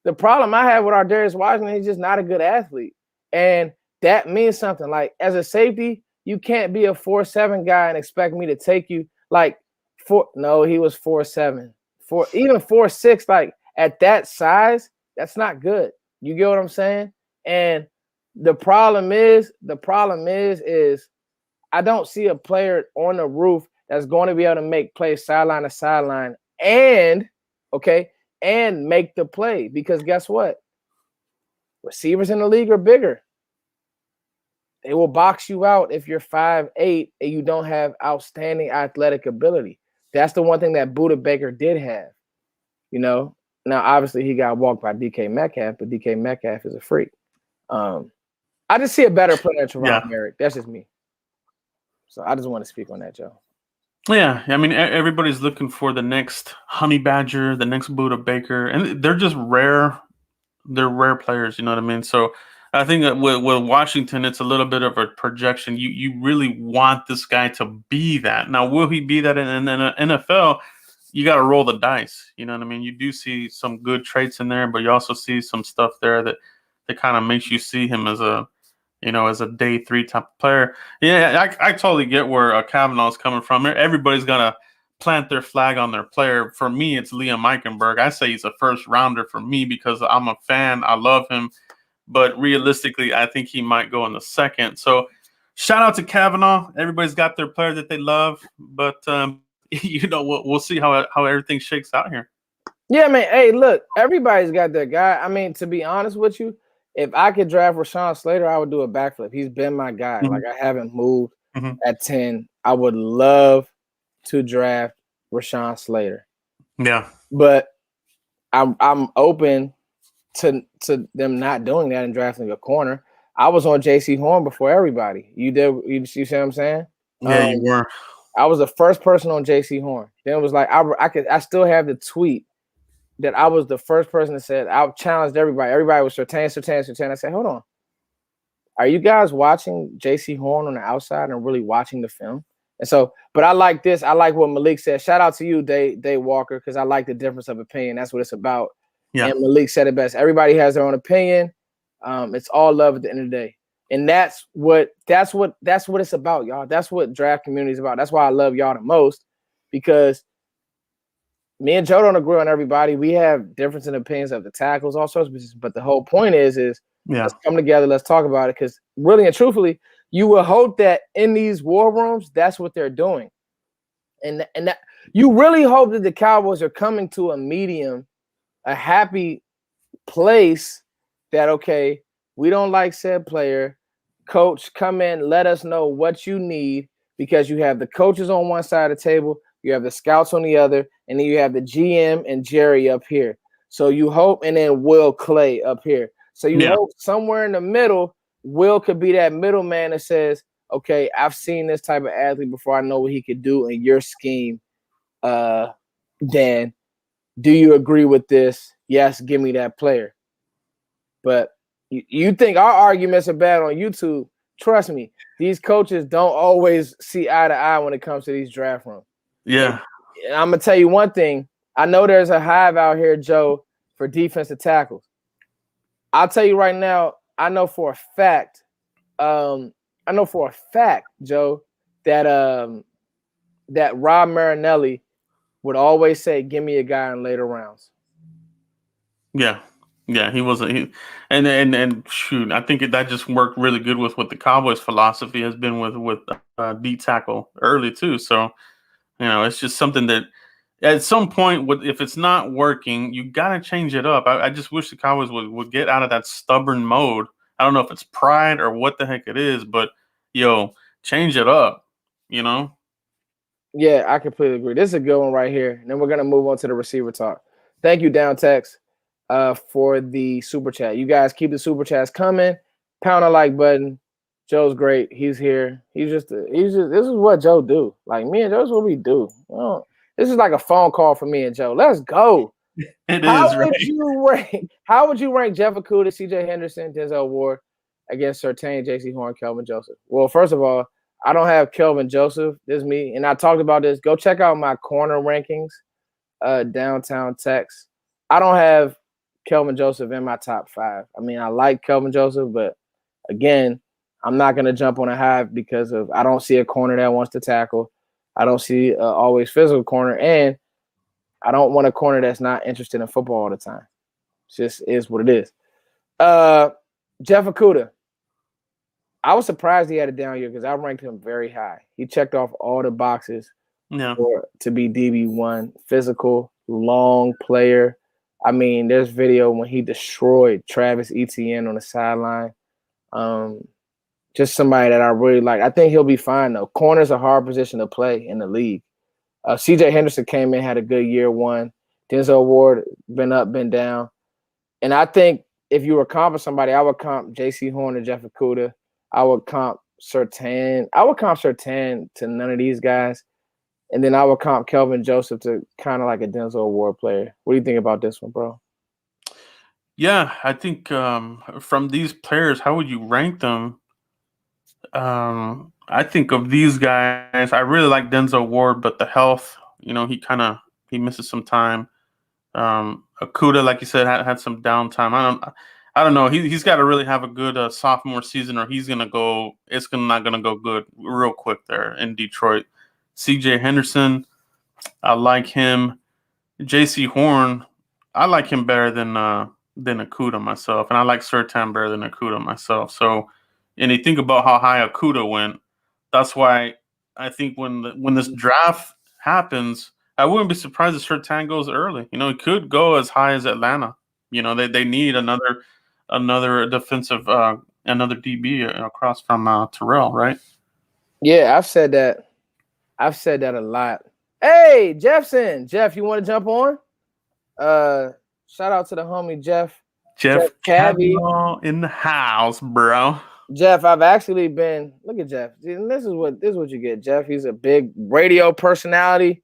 the problem I have with our Darius Washington, he's just not a good athlete. And that means something. Like, as a safety, you can't be a 4'7" guy and expect me to take you like he was 4'7", even 4'6". Like, at that size, that's not good. You get what I'm saying? And the problem is I don't see a player on the roof that's going to be able to make plays sideline to sideline and make the play, because guess what? Receivers in the league are bigger. They will box you out if you're 5'8" and you don't have outstanding athletic ability. That's the one thing that Buda Baker did have. Now obviously he got walked by DK Metcalf, but DK Metcalf is a freak. I just see a better player than Trevon Merrick. That's just me. So I just want to speak on that, Joe. Yeah, I mean, everybody's looking for the next Honey Badger, the next Buda Baker, and they're just rare. They're rare players, you know what I mean? So I think that with Washington, it's a little bit of a projection. You really want this guy to be that. Now, will he be that in the NFL? You got to roll the dice. You know what I mean? You do see some good traits in there, but you also see some stuff there that kind of makes you see him as a as a day three type of player. Yeah, I totally get where Cavanaugh is coming from. Everybody's gonna plant their flag on their player. For me, it's Liam Eichenberg. I say he's a first rounder for me because I'm a fan. I love him, but realistically, I think he might go in the second. So, shout out to Cavanaugh. Everybody's got their player that they love, but we'll see how everything shakes out here. Yeah, man. Hey, look, everybody's got their guy. I mean, to be honest with you, if I could draft Rashawn Slater, I would do a backflip. He's been my guy. Mm-hmm. Like, I haven't moved Mm-hmm. at 10. I would love to draft Rashawn Slater. Yeah. But I'm open to them not doing that and drafting a corner. I was on J.C. Horn before everybody. You did. You see what I'm saying? Yeah, you were. I was the first person on J.C. Horn. Then it was like I still have the tweet that I was the first person that said I challenged everybody. Everybody was Surtain. I said, hold on. Are you guys watching J.C. Horn on the outside and really watching the film? And so, but I like this. I like what Malik said. Shout out to you, Dave Walker, because I like the difference of opinion. That's what it's about. Yeah. And Malik said it best. Everybody has their own opinion. It's all love at the end of the day. And that's what it's about, y'all. That's what draft community is about. That's why I love y'all the most, because me and Joe don't agree on everybody. We have difference in opinions of the tackles, all sorts of business. But the whole point is let's come together, let's talk about it. Because really and truthfully, you will hope that in these war rooms, that's what they're doing. And that you really hope that the Cowboys are coming to a happy place that, okay, we don't like said player. Coach, come in, let us know what you need, because you have the coaches on one side of the table, you have the scouts on the other, and then you have the GM and Jerry up here. So you hope, and then Will Clay up here. So you hope somewhere in the middle, Will could be that middleman that says, okay, I've seen this type of athlete before. I know what he could do in your scheme. Dan, do you agree with this? Yes, give me that player. But you think our arguments are bad on YouTube. Trust me, these coaches don't always see eye to eye when it comes to these draft rooms. Yeah. And I'm going to tell you one thing. I know there's a hive out here, Joe, for defensive tackles. I'll tell you right now, I know for a fact, Joe, that that Rob Marinelli would always say, give me a guy in later rounds. Yeah. Yeah, he wasn't. And shoot, I think that just worked really good with what the Cowboys' philosophy has been with D tackle early too. So, it's just something that at some point, if it's not working, you got to change it up. I just wish the Cowboys would get out of that stubborn mode. I don't know if it's pride or what the heck it is, but change it up. Yeah, I completely agree. This is a good one right here. And then we're gonna move on to the receiver talk. Thank you, Down Text, for the super chat. You guys keep the super chats coming. Pound the like button. Joe's great. He's here. He's just. This is what Joe do. Like, me and Joe's what we do. This is like a phone call for me and Joe. Let's go. How would you rank Jeff Okudah, C.J. Henderson, Denzel Ward against Surtain, J.C. Horn, Kelvin Joseph? Well, first of all, I don't have Kelvin Joseph. This is me, and I talked about this. Go check out my corner rankings. Downtown Text. I don't have Kelvin Joseph in my top 5. I mean, I like Kelvin Joseph, but again, I'm not going to jump on a hive because I don't see a corner that wants to tackle. I don't see always physical corner, and I don't want a corner that's not interested in football all the time. It just is what it is. Jeff Okudah. I was surprised he had a down year because I ranked him very high. He checked off all the boxes to be DB1, physical, long player. I mean, there's video when he destroyed Travis Etienne on the sideline. Just somebody that I really like. I think he'll be fine, though. Corner's a hard position to play in the league. C.J. Henderson came in, had a good year 1. Denzel Ward, been up, been down. And I think if you were comping somebody, I would comp J.C. Horn and Jeff Okudah. I would comp Surtain. I would comp Surtain to none of these guys. And then I would comp Kelvin Joseph to kind of like a Denzel Ward player. What do you think about this one, bro? Yeah, I think from these players, how would you rank them? I think of these guys, I really like Denzel Ward, but the health, he misses some time. Okuda, like you said, had some downtime. I don't know. He's got to really have a good sophomore season, or he's gonna go. It's not gonna go good real quick there in Detroit. C.J. Henderson, I like him. J.C. Horn, I like him better than Okuda myself, and I like Surtain better than Okuda myself. So, and you think about how high Okuda went. That's why I think when this draft happens, I wouldn't be surprised if Surtain goes early. It could go as high as Atlanta. They need another defensive another DB across from Terrell, right? Yeah, I've said that a lot. Hey, Jeff, you want to jump on? Shout out to the homie Jeff Cavanaugh in the house, bro. Jeff, I've actually been. Look at Jeff. This is what you get, Jeff. He's a big radio personality,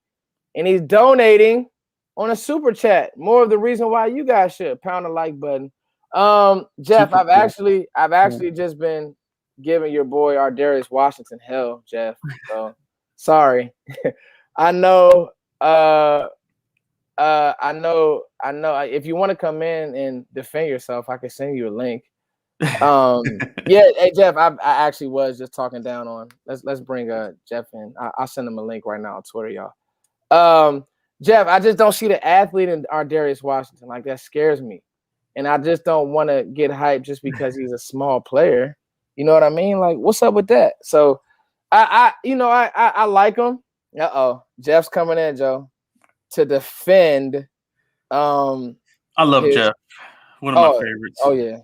and he's donating on a super chat. More of the reason why you guys should pound the like button. Jeff, Super I've actually just been giving your boy Ardarius Washington hell, Jeff. So sorry. I know. I know. If you want to come in and defend yourself, I can send you a link. Yeah, hey Jeff, I actually was just talking down on. Let's bring Jeff in. I'll send him a link right now on Twitter, y'all. Jeff, I just don't see the athlete in Ardarius Washington. Like, that scares me, and I just don't want to get hyped just because he's a small player. You know what I mean? Like, what's up with that? So, I like him. Jeff's coming in, Joe, to defend. I love Jeff. One of my favorites. Oh yeah,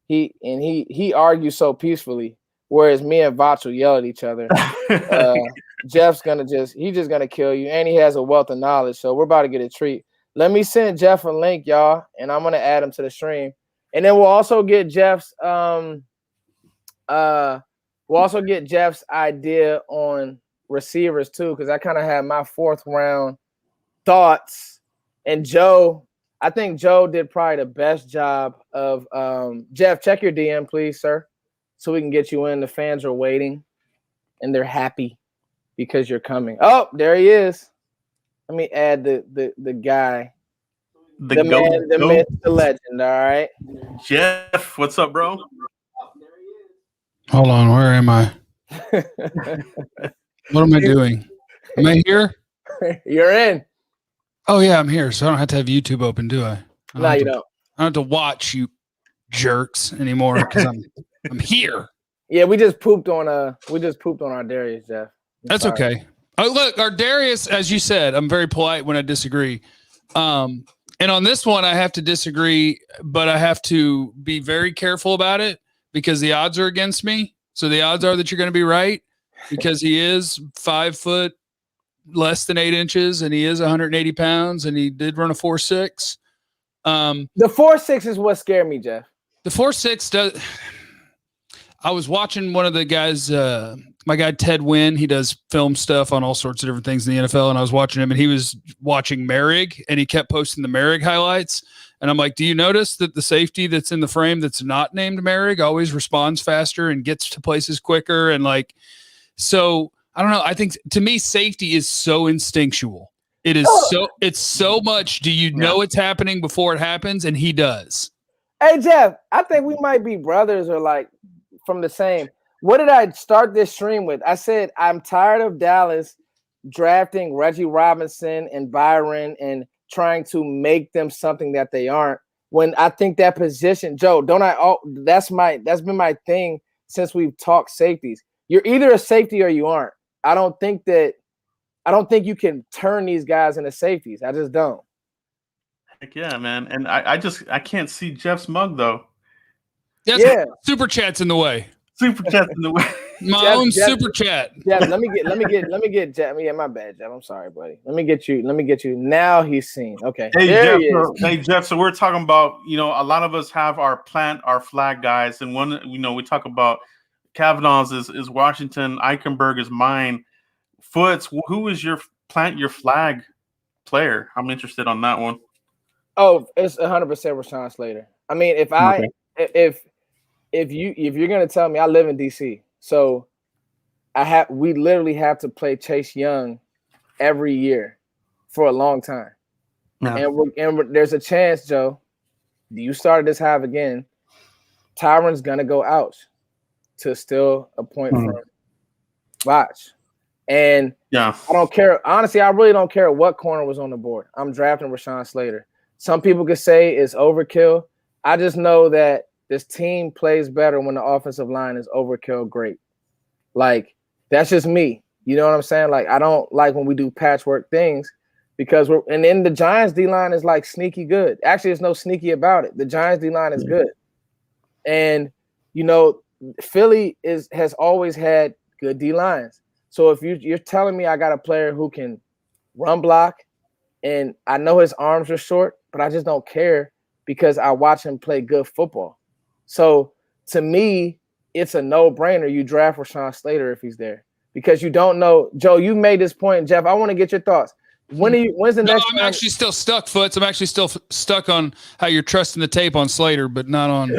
he argues so peacefully, whereas me and Voch will yell at each other. Jeff's just gonna kill you, and he has a wealth of knowledge. So we're about to get a treat. Let me send Jeff a link, y'all, and I'm gonna add him to the stream, and then we'll also get Jeff's idea on receivers too, because I kind of had my 4th round thoughts, and I think Joe did probably the best job of Jeff. Check your DM, please, sir, so we can get you in. The fans are waiting, and they're happy because you're coming. Oh, there he is. Let me add the guy, the man, the myth, the legend. All right, Jeff, what's up, bro? Hold on, where am I? What am I doing? Am I here? You're in. Oh yeah, I'm here. So I don't have to have YouTube open, do I? No, you don't. I don't have to watch you jerks anymore because I'm here. Yeah, we just pooped on Ardarius, Jeff. That's okay. Oh, look, Ardarius, as you said, I'm very polite when I disagree. And on this one, I have to disagree, but I have to be very careful about it because the odds are against me. So the odds are that you're going to be right because he is 5 foot less than 8 inches and he is 180 pounds and he did run a 4.6. The 4.6 is what scared me, Jeff. The 4.6 does. I was watching one of the guys, my guy Ted Wynn. He does film stuff on all sorts of different things in the NFL, and I was watching him, and he was watching Merrick, and he kept posting the Merrick highlights. And I'm like, do you notice that the safety that's in the frame that's not named Merrick always responds faster and gets to places quicker? And like, so I don't know. I think to me, safety is so instinctual. It is it's so much. Do you know it's happening before it happens? And he does. Hey, Jeff, I think we might be brothers or like from the same. What did I start this stream with? I said, I'm tired of Dallas drafting Reggie Robinson and Byron and trying to make them something that they aren't. When I think that position, Joe, that's been my thing since we've talked safeties. You're either a safety or you aren't. I don't think you can turn these guys into safeties. I just don't. Heck yeah, man. And I can't see Jeff's mug though. Yeah. Super chat's in the way. Super chat's in the way. My own super chat. Jeff, let me get Jeff. Yeah, my bad, Jeff. I'm sorry, buddy. Let me get you. Now he's seen. Okay. Hey, Jeff. So we're talking about, a lot of us have our flag guys, and one, we talk about Cavanaugh's is Washington, Eichenberg is mine. Foots, who is your plant your flag player? I'm interested on that one. Oh, it's 100% Rashawn Slater. I mean, if you're gonna tell me, I live in DC, so we literally have to play Chase Young every year for a long time, and there's a chance, Joe. You started this half again. Tyron's gonna go out to steal a point from Voch. And I don't care. Honestly, I really don't care what corner was on the board. I'm drafting Rashawn Slater. Some people could say it's overkill. I just know that this team plays better when the offensive line is overkill great. Like, that's just me. You know what I'm saying? Like, I don't like when we do patchwork things because and then the Giants D-line is like sneaky good. Actually, there's no sneaky about it. The Giants D-line is good. And, you know, Philly has always had good D-lines. So if you're telling me I got a player who can run block, and I know his arms are short, but I just don't care because I watch him play good football. So to me, it's a no-brainer. You draft Rashawn Slater if he's there because you don't know. Joe, you made this point. Jeff, I want to get your thoughts. When's the next time? I'm actually still stuck, Foots. I'm actually still stuck on how you're trusting the tape on Slater, but not on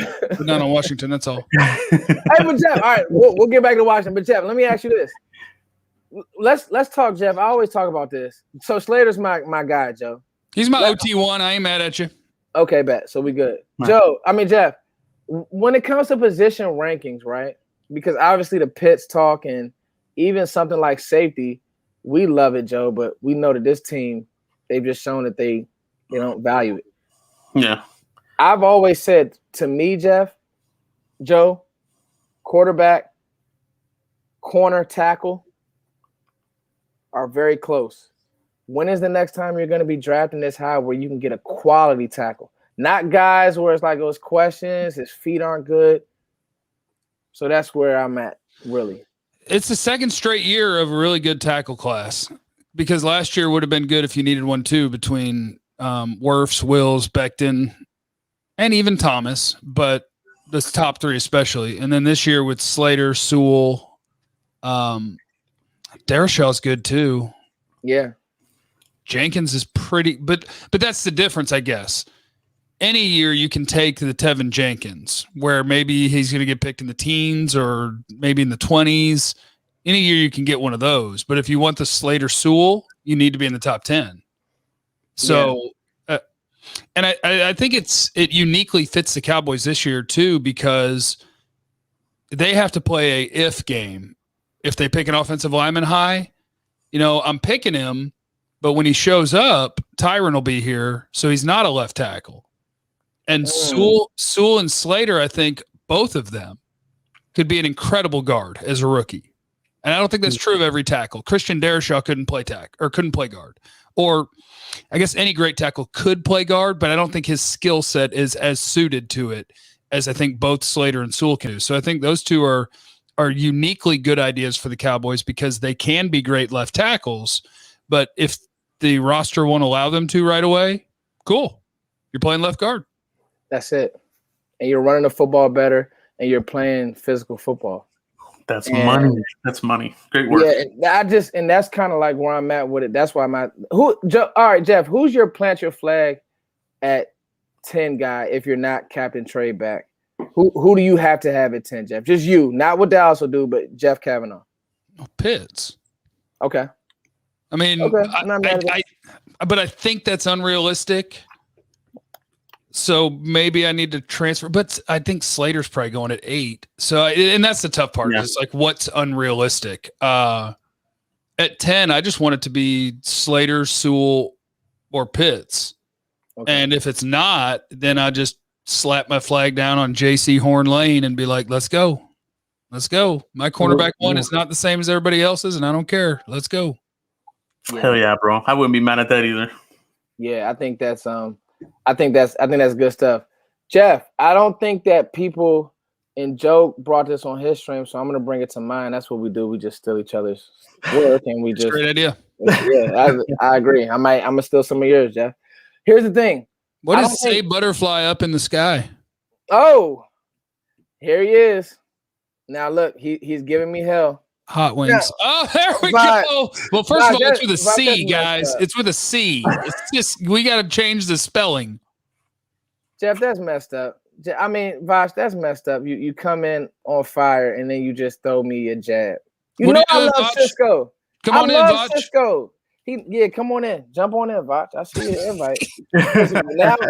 Washington. That's all. Hey, but Jeff, all right, we'll get back to Washington. But Jeff, let me ask you this. Let's talk, Jeff. I always talk about this. So Slater's my guy, Joe. He's my OT1. I ain't mad at you. Okay, bet. So we good. Jeff, when it comes to position rankings, right? Because obviously the Pitts talk and even something like safety, we love it, Joe, but we know that this team, they've just shown that they don't value it. Yeah. I've always said, to me, Joe, quarterback, corner, tackle are very close. When is the next time you're going to be drafting this high where you can get a quality tackle? Not guys where it's like those questions, his feet aren't good. So that's where I'm at, really. It's the second straight year of a really good tackle class because last year would have been good if you needed one too between Wirfs, Wills, Becton, and even Thomas, but the top three especially. And then this year with Slater, Sewell, Darashaw's good too. Yeah. Jenkins is pretty, but that's the difference, I guess. Any year you can take the Trevon Jenkins, where maybe he's going to get picked in the teens or maybe in the 20s. Any year you can get one of those. But if you want the Slater Sewell, you need to be in the top 10. So, and I think it uniquely fits the Cowboys this year too, because they have to play a if game. If they pick an offensive lineman high, I'm picking him, but when he shows up, Tyron will be here, so he's not a left tackle. And Sewell and Slater, I think both of them could be an incredible guard as a rookie. And I don't think that's true of every tackle. Christian Darashaw couldn't play guard. Or I guess any great tackle could play guard, but I don't think his skill set is as suited to it as I think both Slater and Sewell can do. So I think those two are uniquely good ideas for the Cowboys because they can be great left tackles. But if the roster won't allow them to right away, cool. You're playing left guard. That's it. And you're running the football better and you're playing physical football. That's money. That's money. Great work. Yeah, and that's kind of like where I'm at with it. That's why all right, Jeff, who's your plant your flag at 10 guy if you're not captain trade back? Who do you have to have at 10, Jeff? Just you, not what Dallas will do, but Jeff Cavanaugh. Pitts. Okay. I mean, but I think that's unrealistic. So maybe I need to transfer, but I think Slater's probably going at 8. So, and that's the tough part. It's like, what's unrealistic? At 10, I just want it to be Slater, Sewell, or Pitts. Okay. And if it's not, then I just slap my flag down on JC Horn Lane and be like, let's go. Let's go. My cornerback one is not the same as everybody else's, and I don't care. Let's go. Hell yeah, bro. I wouldn't be mad at that either. Yeah, I think that's good stuff. Jeff, I don't think that people, and Joe brought this on his stream, so I'm gonna bring it to mine. That's what we do. We just steal each other's work and we just great idea. Yeah, I agree. I'm gonna steal some of yours, Jeff. Here's the thing. What does say butterfly up in the sky? Oh, here he is. Now look, he's giving me hell. Hot wings. No. Oh, there we But- go. Well, first of all, it's with a but C, that's messed guys. up. It's with a C. It's just we got to change the spelling. Jeff, that's messed up. I mean, Voch, that's messed up. You come in on fire and then you just throw me a jab. You What know are you I doing, love Voch? Cisco. Come on I in, love Voch. Cisco. Come on in. Jump on in, Voch. I see the invite. Listen,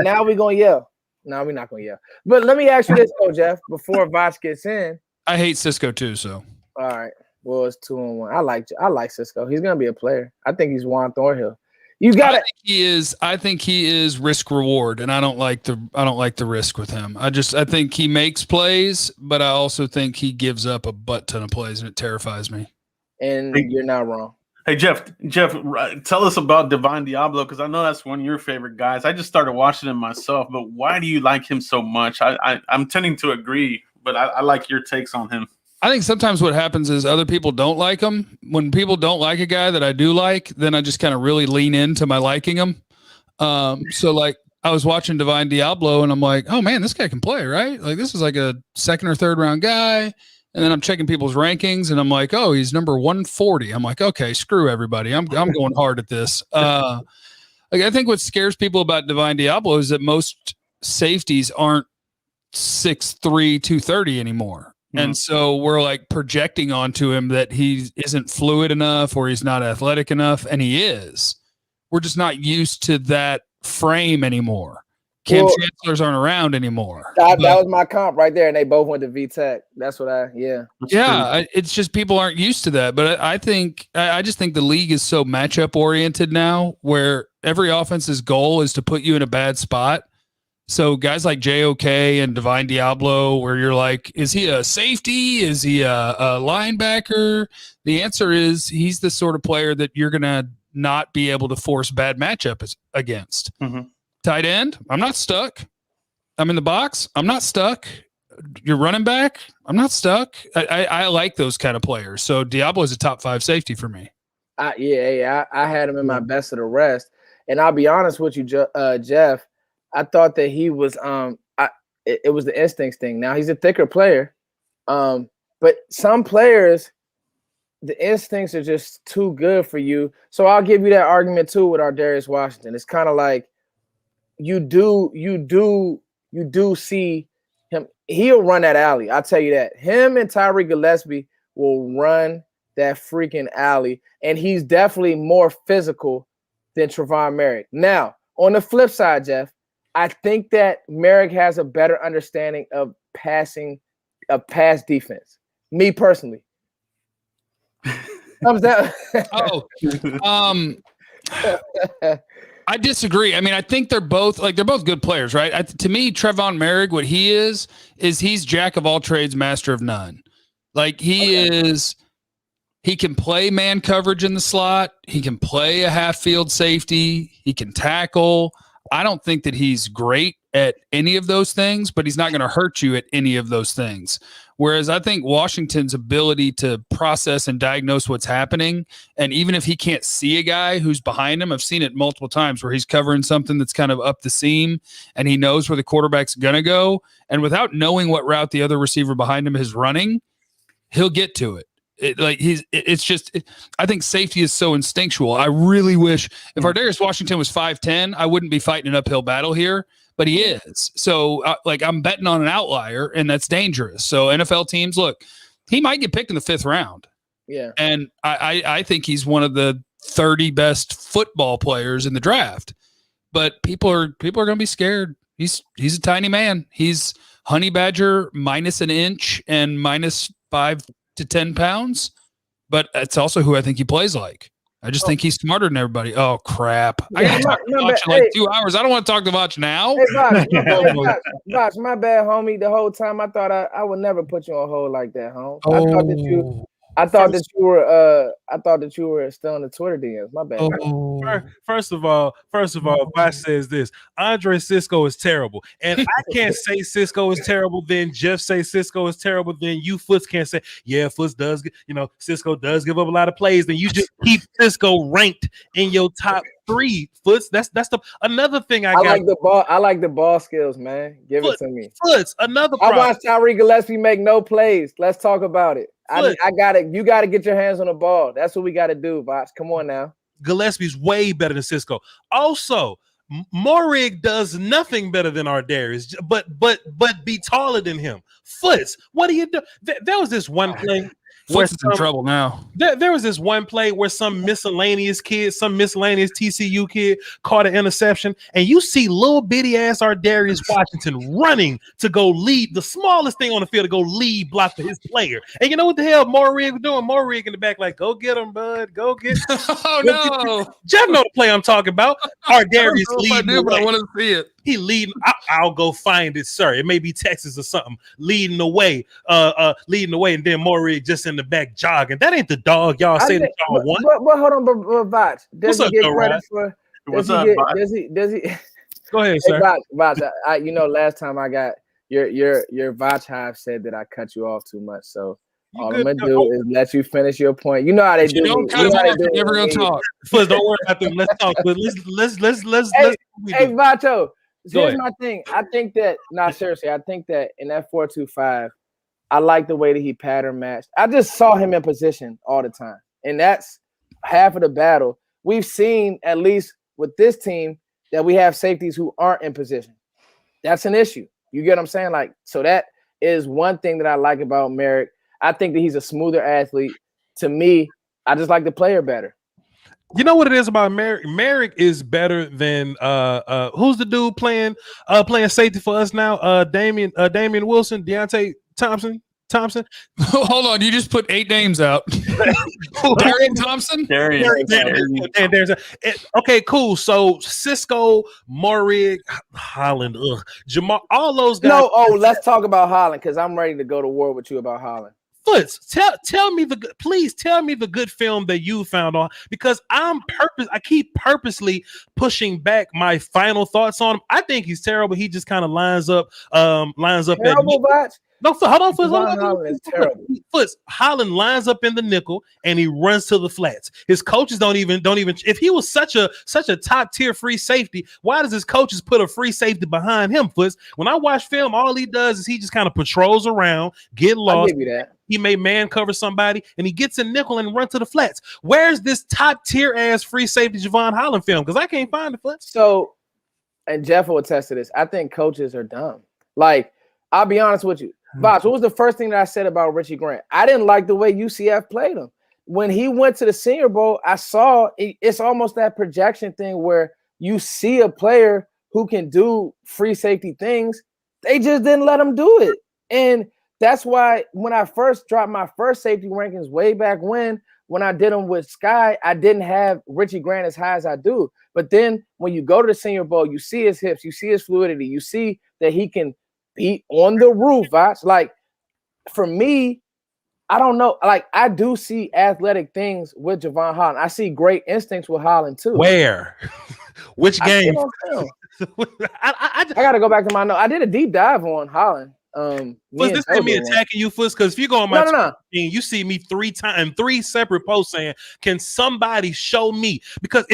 now we're gonna yell. No, we're not gonna yell. But let me ask you this though, Jeff, before Voch gets in. I hate Cisco too, so All right. Well, it's 2-1. I like Cisco. He's gonna be a player. I think he's Juan Thornhill. You got it. I think he is risk reward, and I don't like the risk with him. I think he makes plays, but I also think he gives up a butt ton of plays, and it terrifies me. And you're not wrong. Hey, Jeff, tell us about Divine Diablo, because I know that's one of your favorite guys. I just started watching him myself, but why do you like him so much? I'm tending to agree, but I like your takes on him. I think sometimes what happens is other people don't like him. When people don't like a guy that I do like, then I just kind of really lean into my liking him. So like I was watching Divine Diablo and I'm like, oh man, this guy can play, right? Like this is like a second or third round guy. And then I'm checking people's rankings and I'm like, oh, he's number 140. I'm like, okay, screw everybody. I'm going hard at this. Like I think what scares people about Divine Diablo is that most safeties aren't 6'3", 230 anymore. And so we're like projecting onto him that he isn't fluid enough or he's not athletic enough. And he is. We're just not used to that frame anymore. Cam Chancellors aren't around anymore. That was my comp right there. And they both went to VTech. That's what it's just people aren't used to that. But I just think the league is so matchup oriented now where every offense's goal is to put you in a bad spot. So guys like JOK and Divine Diablo, where you're like, is he a safety? Is he a linebacker? The answer is he's the sort of player that you're going to not be able to force bad matchups against. Mm-hmm. Tight end, I'm not stuck. I'm in the box. I'm not stuck. You're running back. I'm not stuck. I like those kind of players. So Diablo is a top 5 safety for me. I had him in my best of the rest. And I'll be honest with you, Jeff. I thought that he was it was the instincts thing. Now he's a thicker player. But some players, the instincts are just too good for you. So I'll give you that argument too with our Darius Washington. It's kind of like you do see him. He'll run that alley. I'll tell you that. Him and Tyree Gillespie will run that freaking alley. And he's definitely more physical than Trevon Merrick. Now, on the flip side, Jeff, I think that Merrick has a better understanding of pass defense. Me personally. Thumbs down. I disagree. I mean, I think they're both good players, right? To me, Trevon Merrick, what he is he's jack of all trades, master of none. Like he can play man coverage in the slot. He can play a half field safety. He can tackle. I don't think that he's great at any of those things, but he's not going to hurt you at any of those things. Whereas I think Washington's ability to process and diagnose what's happening, and even if he can't see a guy who's behind him, I've seen it multiple times where he's covering something that's kind of up the seam and he knows where the quarterback's going to go. And without knowing what route the other receiver behind him is running, he'll get to it. I think safety is so instinctual. I really wish if Ardarius Washington was 5'10", I wouldn't be fighting an uphill battle here, but he is. So I'm betting on an outlier, and that's dangerous. So NFL teams, look, he might get picked in the 5th round. Yeah. And I think he's one of the 30 best football players in the draft, but people are going to be scared. He's a tiny man. He's honey badger minus an inch and minus 5 to 10 pounds, but it's also who I think he plays like. I just think he's smarter than everybody. Oh crap! I got to talk to Voch in like 2 hours. I don't want to talk to Voch now. Hey, Voch, my bad, homie. The whole time I thought I would never put you on hold like that, home. I thought that you were still on the Twitter DMs. My bad. First of all, Voch says this: Andre Cisco is terrible, and I can't say Cisco is terrible. Then Jeff say Cisco is terrible. Then you Foots can't say Foots does. Cisco does give up a lot of plays. Then you just keep Cisco ranked in your top 3. Foots. That's another thing I got. like the ball. I like the ball skills, man. Give it to me. Foots. Another I problem. watched Tyree Gillespie make no plays. Let's talk about it. I got it. You got to get your hands on the ball. That's what we got to do, Voch. Come on now. Gillespie's way better than Cisco. Also, Morig does nothing better than Ardarius, but be taller than him. Foots, what do you do? There was this one play. Foots is in trouble now. There was this one play where some miscellaneous TCU kid caught an interception, and you see little bitty ass Ardarius Washington running to go lead the smallest thing on the field to go lead block for his player. And you know what the hell Morig was doing? Morig in the back like, go get him, bud. Go get him. Oh, no. Jeff know the play I'm talking about. Ardarius leading. I want to see it. He leading. I'll go find it, sir. It may be Texas or something. Leading the way, and then Morig just in the back jogging. That ain't the dog y'all say that y'all want. But hold on, but Voch, does he get credit for? What's up, Voch? Does he? Go ahead, sir. Voch, last time I got your Voch hive said that I cut you off too much, so all I'm gonna do is let you finish your point. You know how they do. Don't cut him off. You're never gonna talk. First, don't worry about them. Let's talk. But let's. Hey, Vato. Here's my thing. I think that seriously, I think that in that 4-2-5, I like the way that he pattern matched. I just saw him in position all the time. And that's half of the battle. We've seen, at least with this team, that we have safeties who aren't in position. That's an issue. You get what I'm saying? Like, so that is one thing that I like about Merrick. I think that he's a smoother athlete. To me, I just like the player better. You know what it is about Merrick? Merrick is better than who's the dude playing safety for us now? Damian Wilson, Deontay Thompson. Hold on, you just put 8 names out. Darian Thompson. Okay, cool. So Cisco, Morig, Holland, Jamal, all those guys. No, let's talk about Holland because I'm ready to go to war with you about Holland. Foots, please tell me the good film that you found on, because I keep purposely pushing back my final thoughts on him. I think he's terrible. He just kind of lines up. Terrible, Voch? No, hold on, Foots. Holland is terrible. Foots, Holland lines up in the nickel and he runs to the flats. His coaches don't even. If he was such a top tier free safety, why does his coaches put a free safety behind him? Foots, when I watch film, all he does is he just kind of patrols around, get lost. I'll give you that. He may man cover somebody and he gets in nickel and run to the flats. Where's this top tier ass free safety Javon Holland film? Because I can't find the flats. So, and Jeff will attest to this. I think coaches are dumb. Like, I'll be honest with you. Voch, what was the first thing that I said about Richie Grant? I didn't like the way UCF played him. When he went to the Senior Bowl, I saw it's almost that projection thing where you see a player who can do free safety things. They just didn't let him do it. And that's why when I first dropped my first safety rankings way back when I did them with Sky, I didn't have Richie Grant as high as I do. But then when you go to the Senior Bowl, you see his hips, you see his fluidity, you see that he can be on the roof, Voch. Like, for me, I don't know. Like, I do see athletic things with Javon Holland. I see great instincts with Holland too. Where? Which game? I got to go back to my note. I did a deep dive on Holland. Was this me attacking you, Foots? Because if you go on my Twitter, you see me 3 separate posts saying, "Can somebody show me?" Because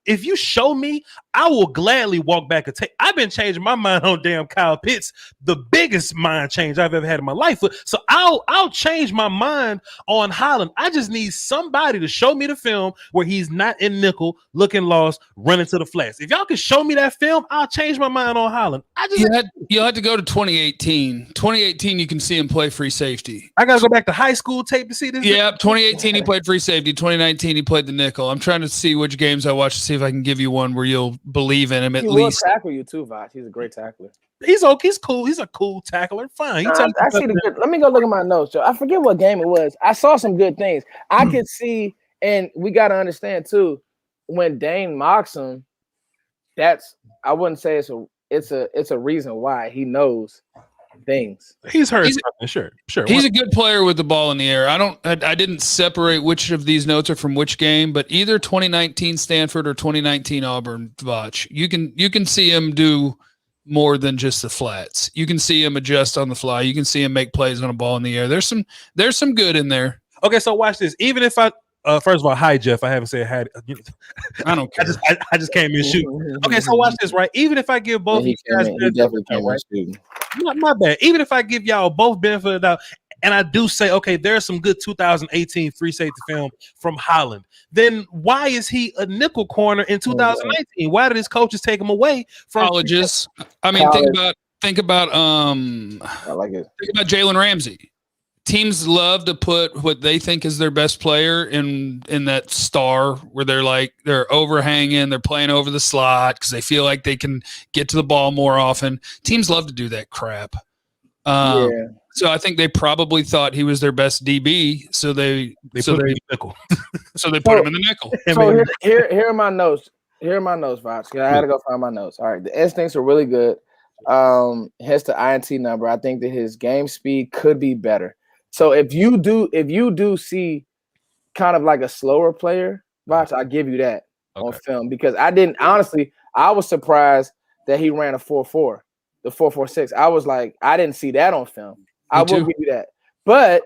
if you show me, I will gladly walk back and take. I've been changing my mind on damn Kyle Pitts, the biggest mind change I've ever had in my life. So I'll change my mind on Holland. I just need somebody to show me the film where he's not in nickel, looking lost, running to the flats. If y'all can show me that film, I'll change my mind on Holland. You had to go to 2018. 2018, you can see him play free safety. I gotta go back to high school tape to see this. Yeah, 2018 he played free safety. 2019 he played the nickel. I'm trying to see which games I watched to see if I can give you one where you'll believe in him at least. He'll tackle you too, Voch. He's a great tackler. He's okay. He's cool. He's a cool tackler. Fine. I see the good. Let me go look at my notes, Joe. I forget what game it was. I saw some good things. I could see, and we got to understand too, when Dane mocks him, I wouldn't say it's a reason why. He knows things. He's heard something. Sure. He's a good player with the ball in the air. I didn't separate which of these notes are from which game, but either 2019 Stanford or 2019 Auburn, Voch. You can see him do more than just the flats. You can see him adjust on the fly. You can see him make plays on a ball in the air. There's some good in there. Okay, so watch this. Even if I First of all, hi Jeff. I haven't said hi. I don't care. I just came in shooting. Okay, so watch this, right? Even if I give both he definitely came in shooting. My bad. Even if I give y'all both benefit of the doubt, and I do say, okay, there's some good 2018 free safety film from Holland, then why is he a nickel corner in 2019? Why did his coaches take him away from colleges? I mean, think about I like it. Think about Jalen Ramsey. Teams love to put what they think is their best player in that star where they're overhanging, they're playing over the slot because they feel like they can get to the ball more often. Teams love to do that crap. So I think they probably thought he was their best DB, so they put him in the nickel. So they put him in the nickel. So here are my notes. Here are my notes, Voch. I had to go find my notes. All right, the instincts are really good. Hence the INT number. I think that his game speed could be better. So if you do see kind of like a slower player, Voch, I'll give you that on film because I was surprised that he ran a 4.4, the 4.46. I was like, I didn't see that on film. I will give you that. But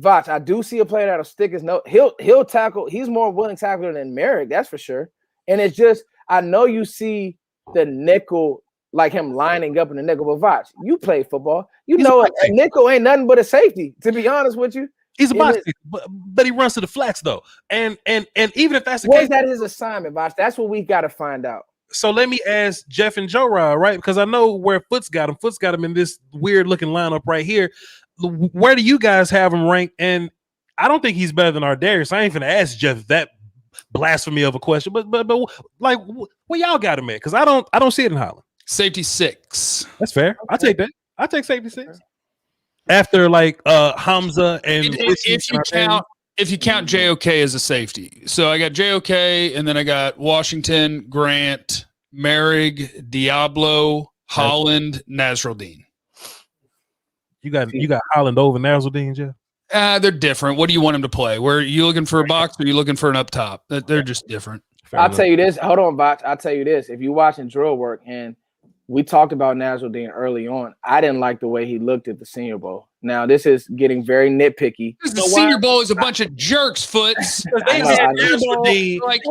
Voch, I do see a player that'll stick his nose. He'll tackle. He's more willing tackler than Merrick, that's for sure. And it's just, I know you see the nickel, like him lining up in the nickel, but Voch, you play football. You know a nickel ain't nothing but a safety, to be honest with you. He's a box safety, but he runs to the flats though. And even if that's the case, is that his assignment, Voch? That's what we got to find out. So let me ask Jeff and Joe Rod, right? Because I know where Foot's got him. Foot's got him in this weird looking lineup right here. Where do you guys have him ranked? And I don't think he's better than Ardarius. I ain't gonna ask Jeff that blasphemy of a question, but like where y'all got him at? Because I don't see it in Holland. Safety 6. That's fair. Okay. I'll take that. I'll take safety 6. After like Hamza and if you count JOK as a safety. So I got JOK and then I got Washington, Grant, Merrig, Diablo, Holland, Nasruddin. You got Holland over Nasruddin, Jeff? They're different. What do you want him to play? Where are you looking for a box or are you looking for an up top? They're just different. I'll tell you this. Hold on, Voch. I'll tell you this. If you're watching drill work, and we talked about Nasruddin early on, I didn't like the way he looked at the Senior Bowl. Now, this is getting very nitpicky. The Senior Bowl is a bunch of jerks, Foots. They had Nasruddin. Like,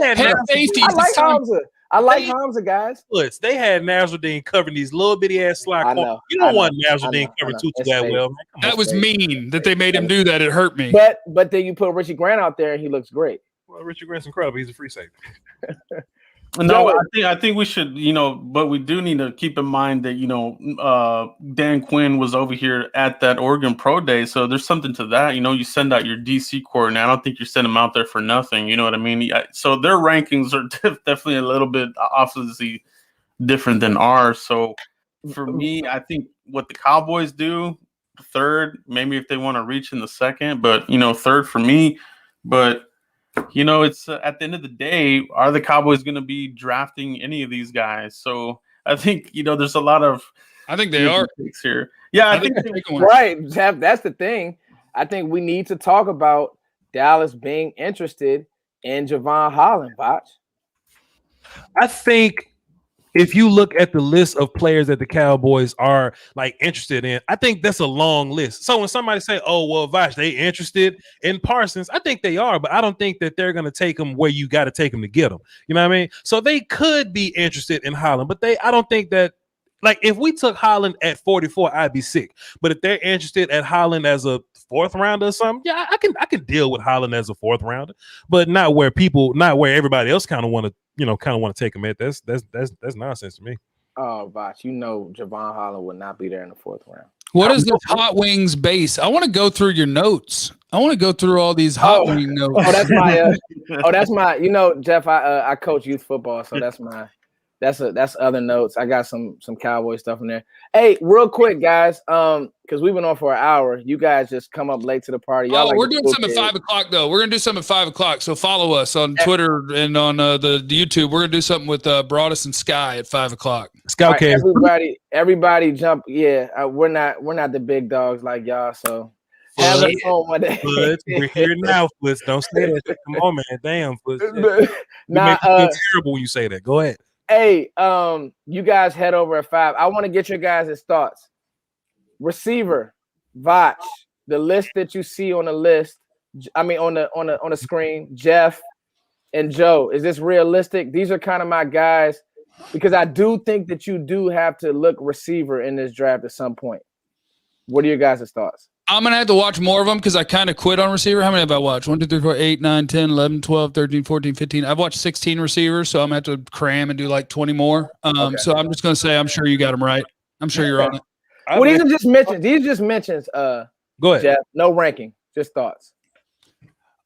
safeties. I like Hamza. I like Hamza, guys. Foots. They had Nasruddin covering these little bitty ass slot corners. You don't want Nasruddin covering too that well. Man. That was mean that they made him do that. It hurt me. But then you put Richie Grant out there, and he looks great. Well, Richard Grant's incredible. He's a free safety. No, I think we should, but we do need to keep in mind that, Dan Quinn was over here at that Oregon Pro Day. So there's something to that. You send out your DC coordinator. I don't think you send them out there for nothing. You know what I mean? So their rankings are definitely a little bit obviously different than ours. So for me, I think what the Cowboys do, third, maybe if they want to reach in the second, but, third for me. But it's at the end of the day, are the Cowboys going to be drafting any of these guys? So I think, there's a lot of. I think they are here. Yeah, I think right, Jeff. That's the thing. I think we need to talk about Dallas being interested in Javon Holland, Voch. I think if you look at the list of players that the Cowboys are like interested in, I think that's a long list. So when somebody say, "Oh, well, Voch, they interested in Parsons," I think they are, but I don't think that they're going to take them where you got to take them to get them. You know what I mean? So they could be interested in Holland, but I don't think that. Like if we took Holland at 44, I'd be sick. But if they're interested at Holland as a fourth rounder or something, yeah, I can deal with Holland as a fourth rounder, but not where everybody else kind of want to take him at. That's nonsense to me. Oh, Voch, Javon Holland would not be there in the fourth round. What is this Hot Wings base? I want to go through your notes. I want to go through all these Hot Wing notes. That's my. Jeff, I coach youth football, so that's my. That's other notes. I got some Cowboy stuff in there. Hey, real quick, guys, because we've been on for an hour. You guys just come up late to the party. We're doing something at 5 o'clock though. We're gonna do something at 5 o'clock. So follow us on Twitter and on the YouTube. We're gonna do something with Broadus and Sky at 5 o'clock. Scout right, everybody jump. Yeah, we're not the big dogs like y'all. So have us on one day. We're here now, Foots. Don't say that. Come on, man. Damn, Foots. You make me feel terrible when you say that. Go ahead. Hey, you guys head over at 5. I want to get your guys' thoughts. Receiver, Voch, the list that you see on the list, I mean, on the screen, Jeff and Joe. Is this realistic? These are kind of my guys because I do think that you do have to look receiver in this draft at some point. What are your guys' thoughts? I'm going to have to watch more of them because I kind of quit on receiver. How many have I watched? 1, 2, 3, 4, 8, 9, 10, 11, 12, 13, 14, 15. I've watched 16 receivers, so I'm going to have to cram and do like 20 more. Okay. So I'm just going to say I'm sure you got them right. I'm sure you're on it. Well, these are just mentions. These are just mentions. Go ahead. Jeff, no ranking, just thoughts.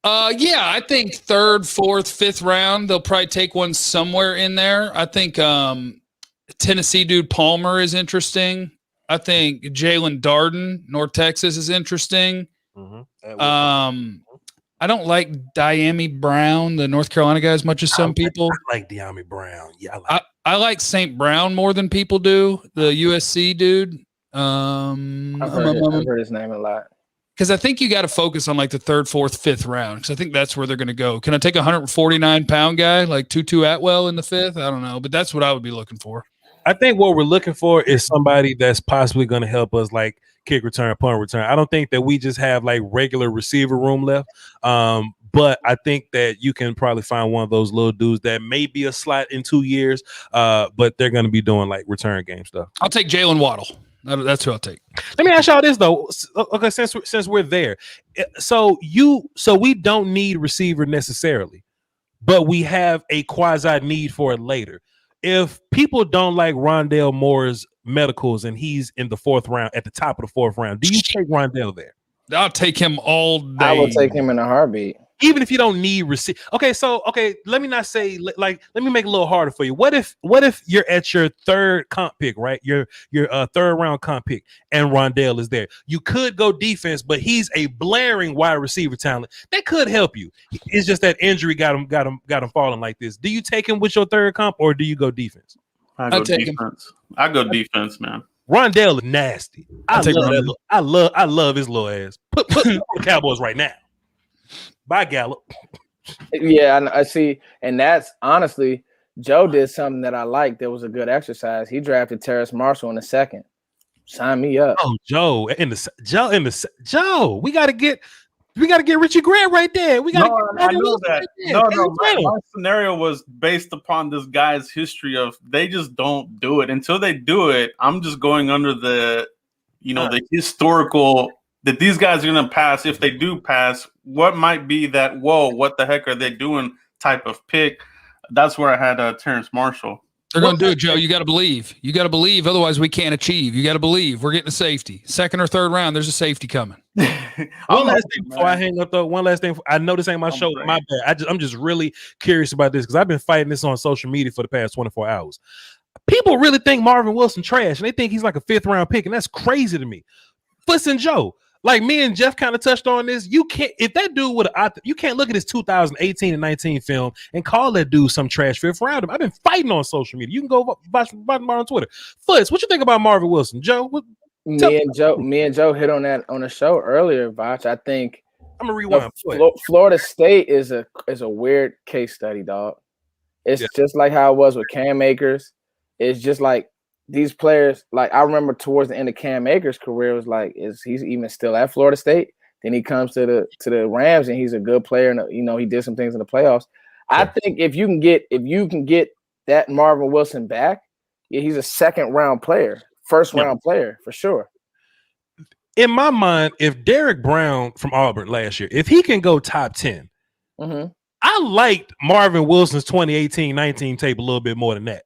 Yeah, I think 3rd, 4th, 5th round, they'll probably take one somewhere in there. I think Tennessee dude Palmer is interesting. I think Jalen Darden, North Texas, is interesting. Mm-hmm. I don't like Dyami Brown, the North Carolina guy, as much as some people. I like Dyami Brown. Yeah, I like St. Brown more than people do, the USC dude. I've heard his name a lot. Because I think you got to focus on like the 3rd, 4th, 5th round. Because I think that's where they're going to go. Can I take a 149-pound guy like Tutu Atwell in the 5th? I don't know, but that's what I would be looking for. I think what we're looking for is somebody that's possibly going to help us like kick return, punt return. I don't think that we just have like regular receiver room left. But I think that you can probably find one of those little dudes that may be a slot in 2 years, but they're going to be doing like return game stuff. I'll take Jalen Waddle. That's who I'll take. Let me ask y'all this though. Okay, since we're there, so we don't need receiver necessarily, but we have a quasi need for it later. If people don't like Rondale Moore's medicals and he's in the 4th round, at the top of the 4th round, do you take Rondale there? I'll take him all day. I will take him in a heartbeat. Even if you don't need receive. Okay, let me not say like let me make it a little harder for you. What if you're at your 3rd comp pick, right? Your 3rd round comp pick, and Rondale is there. You could go defense, but he's a blaring wide receiver talent. That could help you. It's just that injury got him falling like this. Do you take him with your 3rd comp or do you go defense? I go defense. I go defense, man. Rondale is nasty. I love his little ass. Put the Cowboys right now. Bye, Gallup. Yeah, I see. And that's honestly, Joe did something that I liked. That was a good exercise. He drafted Terrace Marshall in the 2nd. Sign me up. Oh, Joe. We gotta get Richie Grant right there. We gotta I know that. Right my scenario was based upon this guy's history of they just don't do it. Until they do it, I'm just going under the the historical that these guys are going to pass. If they do pass, what might be that, whoa, what the heck are they doing type of pick? That's where I had Terrence Marshall. They're going to do it, Joe. You got to believe. You got to believe. Otherwise, we can't achieve. You got to believe. We're getting a safety. 2nd or 3rd round, there's a safety coming. One last thing before I hang up, though. One last thing. I know this ain't my show. My bad. I'm just really curious about this because I've been fighting this on social media for the past 24 hours. People really think Marvin Wilson trash, and they think he's like a 5th round pick, and that's crazy to me. Foots and Joe. Like me and Jeff kind of touched on this. You can't, if that dude would have, you can't look at his 2018 and 19 film and call that dude some trash 5th rounder. I've been fighting on social media. You can go watch on Twitter. Foots, what you think about Marvin Wilson, Joe? Me and Joe hit on that on the show earlier, Voch. I think I'm gonna rewind. Florida State is a weird case study, dog. It's just like how it was with Cam Akers. It's just like these players, like I remember towards the end of Cam Akers' career, was like, he's even still at Florida State? Then he comes to the Rams and he's a good player, and he did some things in the playoffs. I think if you can get that Marvin Wilson back, he's a 2nd round player, 1st round player for sure. In my mind, if Derek Brown from Auburn last year, if he can go top 10, I liked Marvin Wilson's 2018-19 tape a little bit more than that.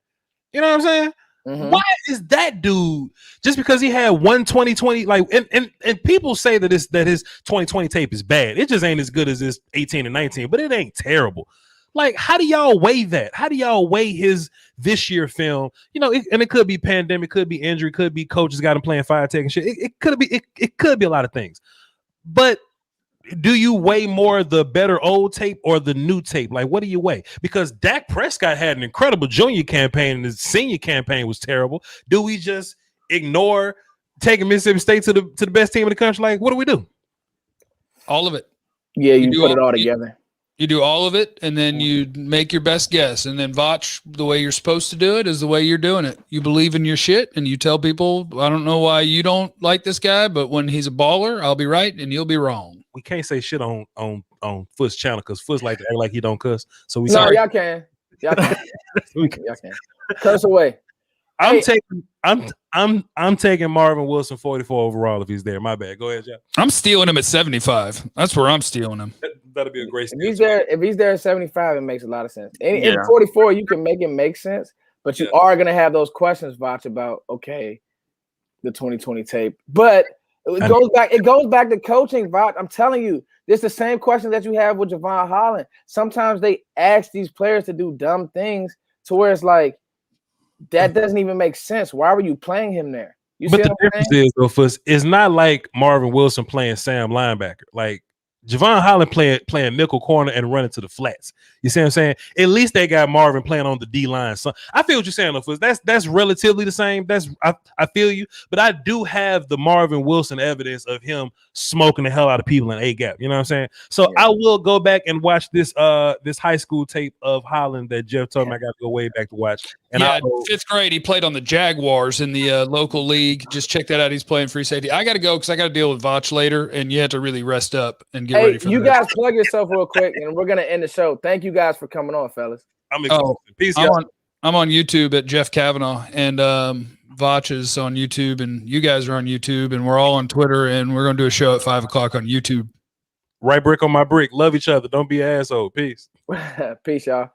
You know what I'm saying? Why is that dude just because he had one 2020 like and people say that his 2020 tape is bad? It just ain't as good as his 18 and 19, but it ain't terrible. Like, how do y'all weigh that? How do y'all weigh his this year film? And it could be pandemic, could be injury, could be coaches got him playing 5-tech and shit. It could be a lot of things. But do you weigh more the better old tape or the new tape? Like, what do you weigh? Because Dak Prescott had an incredible junior campaign and his senior campaign was terrible. Do we just ignore taking Mississippi State to the best team in the country? Like, what do we do? All of it. Yeah, you put it all together. You do all of it, and then you make your best guess. And then Voch, the way you're supposed to do it is the way you're doing it. You believe in your shit, and you tell people, I don't know why you don't like this guy, but when he's a baller, I'll be right, and you'll be wrong. we can't say shit on Foot's channel because Foot's like to act like he don't cuss. So we no, y'all can. Y'all can. Y'all can. Curse away. I'm taking Marvin Wilson 44 overall if he's there. My bad. Go ahead, Jeff. I'm stealing him at 75. That's where I'm stealing him. That'll be a great steal. If he's there at 75, it makes a lot of sense. In 44, you can make it make sense, but you are gonna have those questions, Voch, about the 2020 tape. But it goes back to coaching, Voch. I'm telling you, it's the same question that you have with Trevon Diggs. Sometimes they ask these players to do dumb things to where it's like, that doesn't even make sense. Why were you playing him there? But the difference is, though, Fuss, it's not like Marvin Wilson playing Sam linebacker. Like Javon Holland playing nickel corner and running to the flats. You see what I'm saying? At least they got Marvin playing on the D line. So I feel what you're saying, though, Fuss. That's relatively the same. I feel you, but I do have the Marvin Wilson evidence of him smoking the hell out of people in A gap. You know what I'm saying? So I will go back and watch this high school tape of Holland that Jeff told me I got to go way back to watch. And fifth grade, he played on the Jaguars in the local league. Just check that out. He's playing free safety. I got to go because I got to deal with Voch later, and you have to really rest up and get ready for you guys plug yourself real quick, and we're gonna end the show. Thank you guys for coming on, fellas. I'm exhausted. Peace. I'm on YouTube at Jeff Cavanaugh, and Voch is on YouTube, and you guys are on YouTube, and we're all on Twitter, and we're gonna do a show at 5:00 on YouTube. Right brick on my brick. Love each other. Don't be an asshole. Peace. Peace, y'all.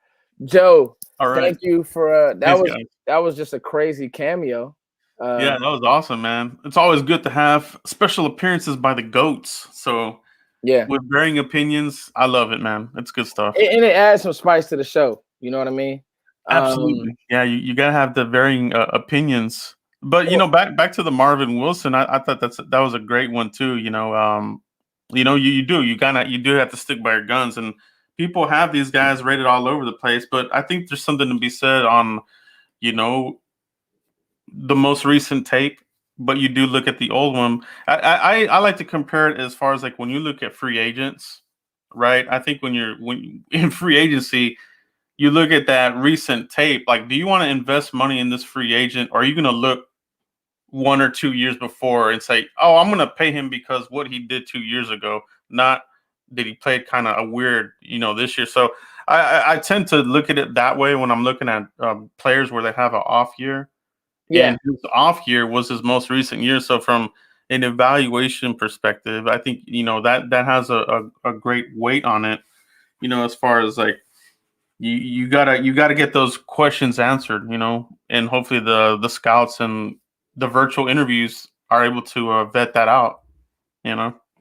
Joe. All right. Thank you for that was just a crazy cameo. Yeah, that was awesome, man. It's always good to have special appearances by the GOATs. So with varying opinions, I love it, man. It's good stuff. And it adds some spice to the show. You know what I mean? Absolutely. Yeah, you gotta have the varying opinions. But back to the Marvin Wilson, I thought that was a great one too. You do have to stick by your guns, and people have these guys rated all over the place. But I think there's something to be said on, the most recent tape. But you do look at the old one. I like to compare it as far as like when you look at free agents, right? I think when in free agency, you look at that recent tape. Like, do you want to invest money in this free agent, or are you going to look 1 or 2 years before and say, "Oh, I'm going to pay him because what he did 2 years ago, not did he play kind of a weird, this year?" So I tend to look at it that way when I'm looking at players where they have an off year. Yeah, and his off year was his most recent year. So from an evaluation perspective, I think that has a great weight on it. As far as like you gotta get those questions answered. And hopefully the scouts and the virtual interviews are able to vet that out.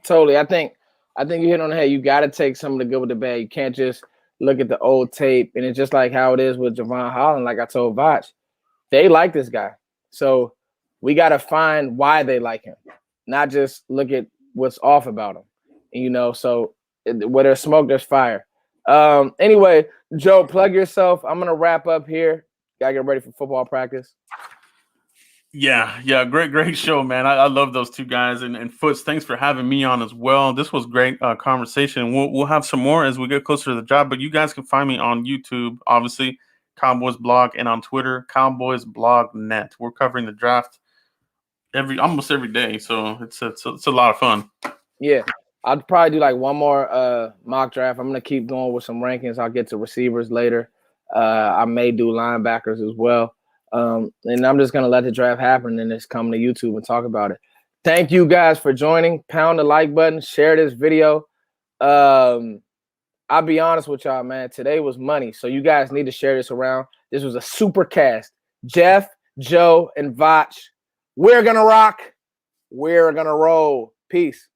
Totally. I think you hit on the head. You got to take some of the good with the bad. You can't just look at the old tape. And it's just like how it is with Trevon Diggs. Like I told Voch, they like this guy. So we got to find why they like him, not just look at what's off about him. So where there's smoke, there's fire. Anyway, Joe, plug yourself. I'm going to wrap up here. Got to get ready for football practice. Yeah. Great show, man. I love those two guys. And Foots, thanks for having me on as well. This was great conversation. We'll have some more as we get closer to the job. But you guys can find me on YouTube, obviously, Cowboys Blog, and on Twitter, Cowboys Blog Net. We're covering the draft almost every day, so it's a lot of fun. Yeah, I'll probably do like one more mock draft. I'm gonna keep going with some rankings. I'll get to receivers later. I may do linebackers as well. And I'm just gonna let the draft happen and just come to YouTube and talk about it. Thank you guys for joining. Pound the like button, share this video. I'll be honest with y'all, man. Today was money, so you guys need to share this around. This was a Supercast. Jeff, Joe, and Voch. We're gonna rock. We're gonna roll. Peace.